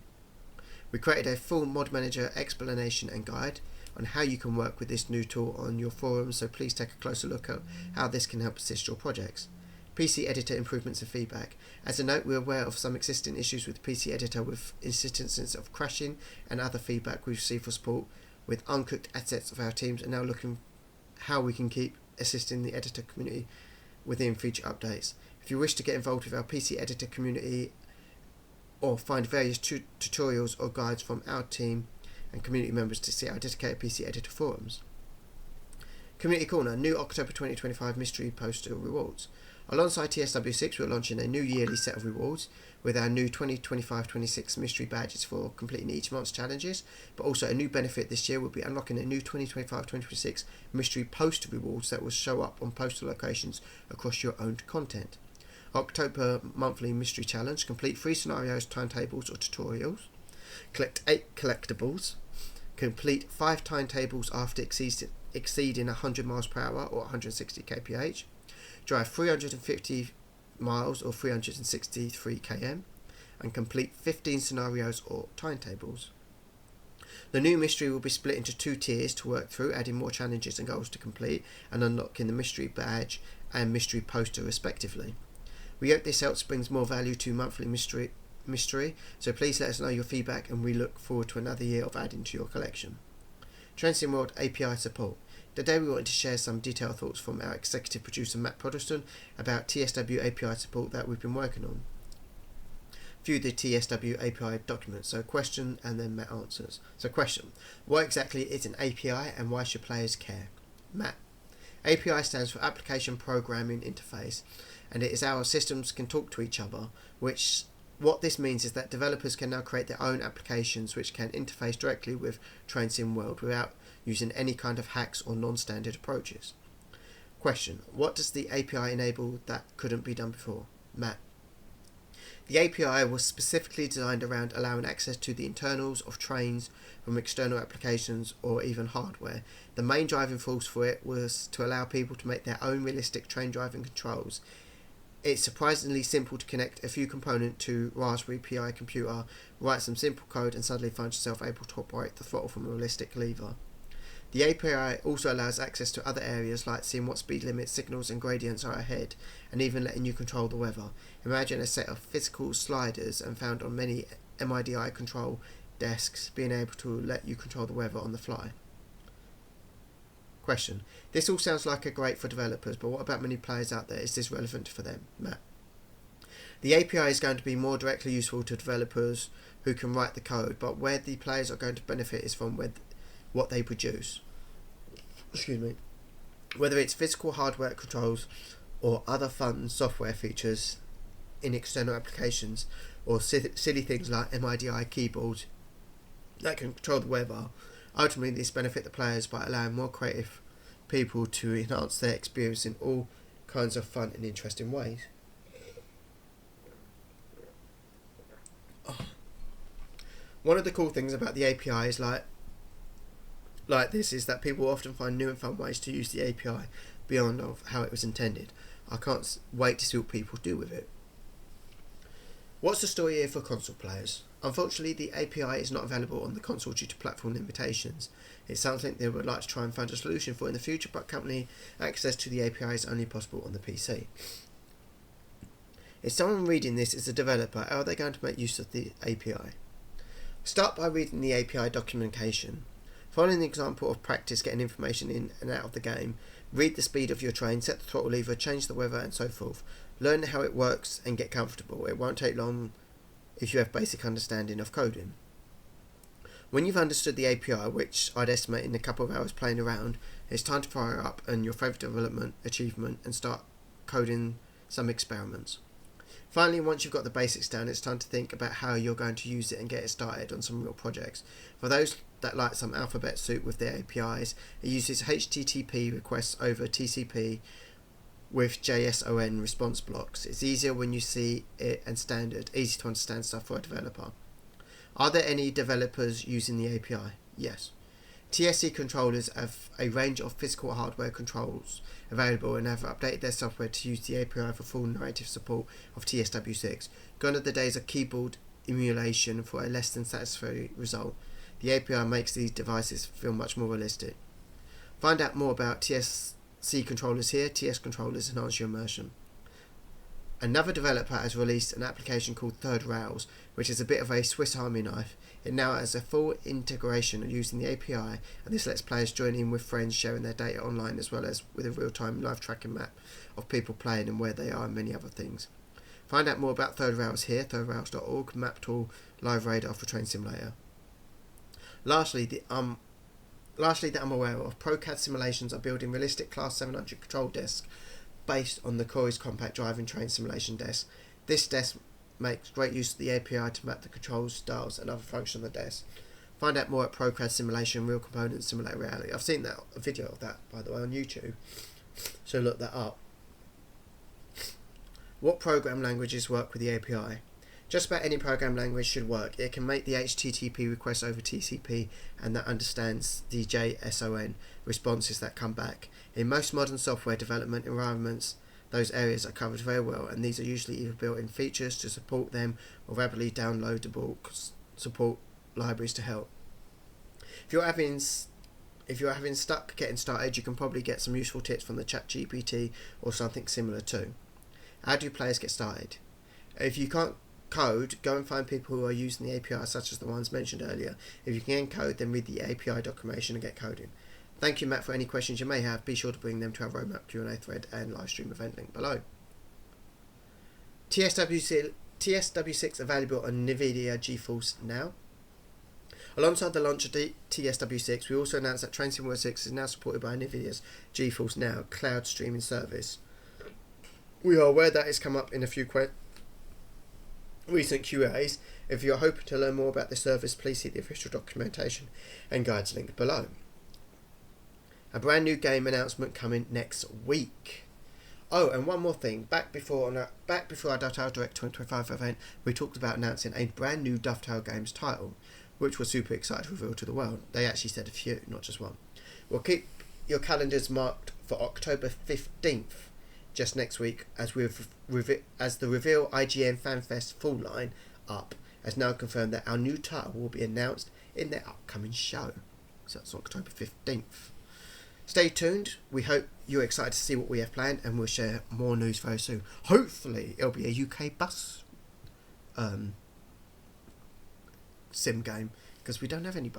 We created a full mod manager explanation and guide on how you can work with this new tool on your forums, so please take a closer look at how this can help assist your projects. PC Editor improvements and feedback. As a note, we're aware of some existing issues with PC Editor with instances of crashing and other feedback we've received for support with uncooked assets of our teams, and now looking how we can keep assisting the editor community within feature updates. If you wish to get involved with our PC Editor community or find various tutorials or guides from our team and community members to see our dedicated PC Editor forums. Community Corner, new October 2025 mystery poster rewards. Alongside TSW6, we're launching a new yearly set of rewards with our new 2025-26 mystery badges for completing each month's challenges, but also a new benefit this year will be unlocking a new 2025-26 mystery poster rewards that will show up on poster locations across your owned content. October monthly mystery challenge, complete 3 scenarios, timetables or tutorials, collect 8 collectibles, complete 5 timetables after exceeding 100 miles per hour or 160 kph, drive 350 miles or 363 km, and complete 15 scenarios or timetables. The new mystery will be split into 2 tiers to work through, adding more challenges and goals to complete and unlocking the mystery badge and mystery poster respectively. We hope this helps brings more value to monthly mystery, so please let us know your feedback and we look forward to another year of adding to your collection. Train Sim World API support. Today we wanted to share some detailed thoughts from our executive producer Matt Poddleston about TSW API support that we've been working on. View the TSW API document. So question and then Matt answers. So question, what exactly is an API and why should players care? Matt, API stands for Application Programming Interface, and it is how our systems can talk to each other, what this means is that developers can now create their own applications which can interface directly with Train Sim World without using any kind of hacks or non-standard approaches. Question, what does the API enable that couldn't be done before? Matt, the API was specifically designed around allowing access to the internals of trains from external applications or even hardware. The main driving force for it was to allow people to make their own realistic train driving controls. It's surprisingly simple to connect a few components to Raspberry Pi computer, write some simple code and suddenly find yourself able to operate the throttle from a realistic lever. The API also allows access to other areas like seeing what speed limits, signals and gradients are ahead, and even letting you control the weather. Imagine a set of physical sliders and found on many MIDI control desks being able to let you control the weather on the fly. Question. This all sounds like a great for developers, but what about many players out there? Is this relevant for them? Matt. The API is going to be more directly useful to developers who can write the code, but where the players are going to benefit is from what they produce. Excuse me. Whether it's physical hardware controls or other fun software features in external applications, or silly things like MIDI keyboards that can control the weather, ultimately this benefit the players by allowing more creative people to enhance their experience in all kinds of fun and interesting ways. One of the cool things about the API is like this is that people often find new and fun ways to use the API. beyond of how it was intended. I can't wait to see what people do with it. What's the story here for console players? Unfortunately, the API is not available on the console due to platform limitations. It's something they would like to try and find a solution for in the future, but currently access to the API is only possible on the PC. If someone reading this is a developer, how are they going to make use of the API? Start by reading the API documentation. Following the example of practice getting information in and out of the game, read the speed of your train, set the throttle lever, change the weather and so forth. Learn how it works and get comfortable. It won't take long if you have basic understanding of coding. When you've understood the API, which I'd estimate in a couple of hours playing around, it's time to fire up on your favourite development achievement and start coding some experiments. Finally, once you've got the basics down, it's time to think about how you're going to use it and get it started on some real projects. For those that like some alphabet soup with their APIs, it uses HTTP requests over TCP with JSON response blocks. It's easier when you see it and standard, easy to understand stuff for a developer. Are there any developers using the API? Yes. TSC controllers have a range of physical hardware controls available and have updated their software to use the API for full native support of TSW6. Gone are the days of keyboard emulation for a less than satisfactory result. The API makes these devices feel much more realistic. Find out more about TSC controllers here. TS controllers enhance your immersion. Another developer has released an application called Third Rails, which is a bit of a Swiss Army knife. It now has a full integration using the API, and this lets players join in with friends sharing their data online, as well as with a real-time live tracking map of people playing and where they are and many other things. Find out more about Third Rails here, thirdrails.org, map tool, live radar for Train Simulator. Lastly, that I'm aware of, ProCAD Simulations are building realistic Class 700 control desks based on the Corey's compact driving train simulation desk. This desk makes great use of the API to map the controls, styles and other functions of the desk. Find out more at ProCAD Simulation, Real Components, Simulate Reality. I've seen a video of that, by the way, on YouTube, so look that up. What program languages work with the API? Just about any program language should work. It can make the HTTP request over TCP and that understands the JSON responses that come back. In most modern software development environments, those areas are covered very well, and these are usually either built-in features to support them or rapidly downloadable support libraries to help. If you're having stuck getting started, you can probably get some useful tips from the ChatGPT or something similar too. How do players get started? If you can't code, go and find people who are using the API, such as the ones mentioned earlier. If you can code, then read the API documentation and get coding. Thank you, Matt. For any questions you may have, be sure to bring them to our roadmap Q&A thread and live stream event link below. TSW6 available on NVIDIA GeForce Now. Alongside the launch of TSW6, we also announced that Train Simulator 6 is now supported by NVIDIA's GeForce Now cloud streaming service. We are aware that it's come up in a few recent QAs. If you're hoping to learn more about this service, please see the official documentation and guides linked below. A brand new game announcement coming next week. Oh, and one more thing. Back before our Dovetail Direct 2025 event, we talked about announcing a brand new Dovetail Games title, which we're super excited to reveal to the world. They actually said a few, not just one. We'll keep your calendars marked for October 15th, just next week, as the Reveal IGN FanFest full line up has now confirmed that our new title will be announced in their upcoming show. So that's October 15th. Stay tuned. We hope you're excited to see what we have planned, and we'll share more news very soon. Hopefully it'll be a UK bus sim game, because we don't have any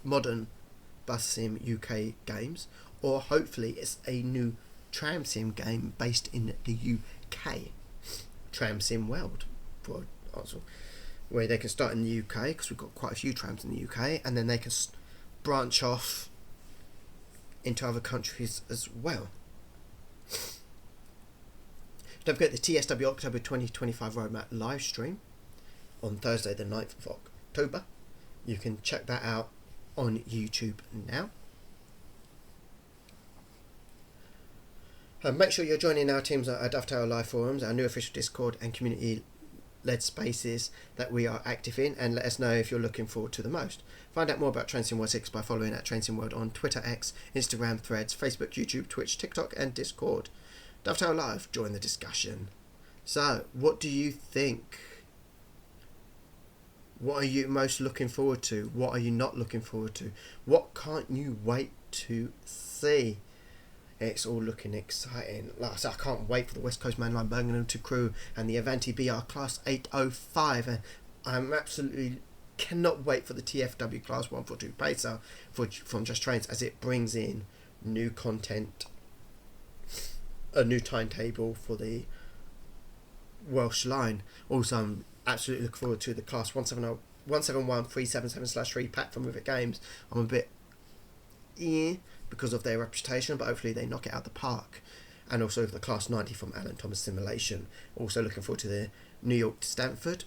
modern bus sim UK games, or hopefully it's a new tram sim game based in the UK. Tram Sim World, for also, where they can start in the UK, because we've got quite a few trams in the UK, and then they can branch off into other countries as well. Don't forget the TSW October 2025 roadmap live stream on Thursday the 9th of October. You can check that out on YouTube now. Make sure you're joining our teams at our Dovetail Live forums, our new official Discord and community led spaces that we are active in, and let us know if you're looking forward to the most. Find out more about Train Sim World 6 by following at Train Sim World on Twitter, X, Instagram, Threads, Facebook, YouTube, Twitch, TikTok and Discord. Dovetail Live, join the discussion. So, what do you think? What are you most looking forward to? What are you not looking forward to? What can't you wait to see? It's all looking exciting. Like I said, I can't wait for the West Coast Mainline Birmingham to crew and the Avanti BR Class 805. And I'm absolutely cannot wait for the TFW Class 142 Pacer from Just Trains, as it brings in new content, a new timetable for the Welsh line. Also, I'm absolutely looking forward to the Class 171-377/3 pack from Rivet Games. I'm a bit because of their reputation, but hopefully they knock it out the park. And also the Class 90 from Alan Thomas Simulation. Also looking forward to the New York to Stanford.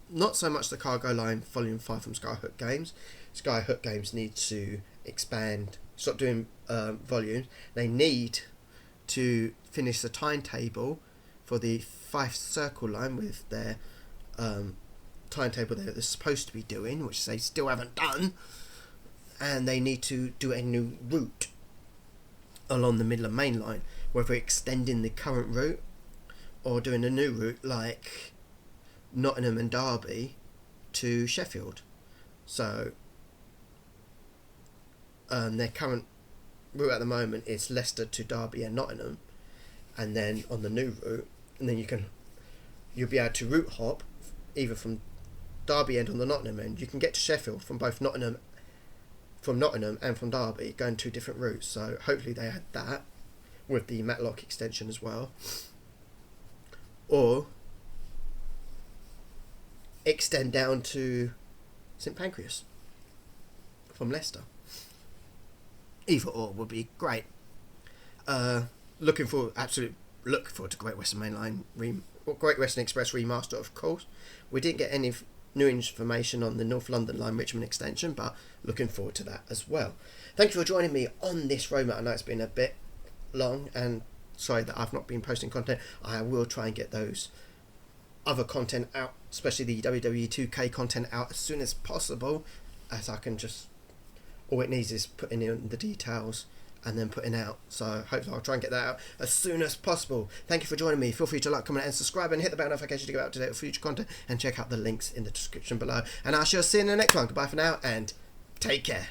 Not so much the cargo line Volume 5 from Skyhook Games. Skyhook Games need to expand, stop doing volumes. They need to finish the timetable for the Fife Circle line with their timetable they're supposed to be doing, which they still haven't done. And they need to do a new route along the Midland Main Line, whether extending the current route or doing a new route like Nottingham and Derby to Sheffield. So their current route at the moment is Leicester to Derby and Nottingham, and then on the new route, and then you'll be able to route hop either from Derby end on the Nottingham end. You can get to Sheffield from both Nottingham and from Derby, going two different routes. So hopefully they had that with the Matlock extension as well, or extend down to St Pancras from Leicester. Either or would be great. Looking forward to Great Western Mainline, Great Western Express remaster, of course. We didn't get any new information on the North London Line Richmond extension, but looking forward to that as well. Thank you for joining me on this roadmap. I know it's been a bit long, and sorry that I've not been posting content. I will try and get those other content out, especially the WWE 2K content, out as soon as possible, as I can just, all it needs is putting in the details and then putting out. So hopefully I'll try and get that out as soon as possible. Thank you for joining me. Feel free to like, comment and subscribe, and hit the bell notification to get up to date with future content, and check out the links in the description below. And I shall see you in the next one. Goodbye for now, and take care.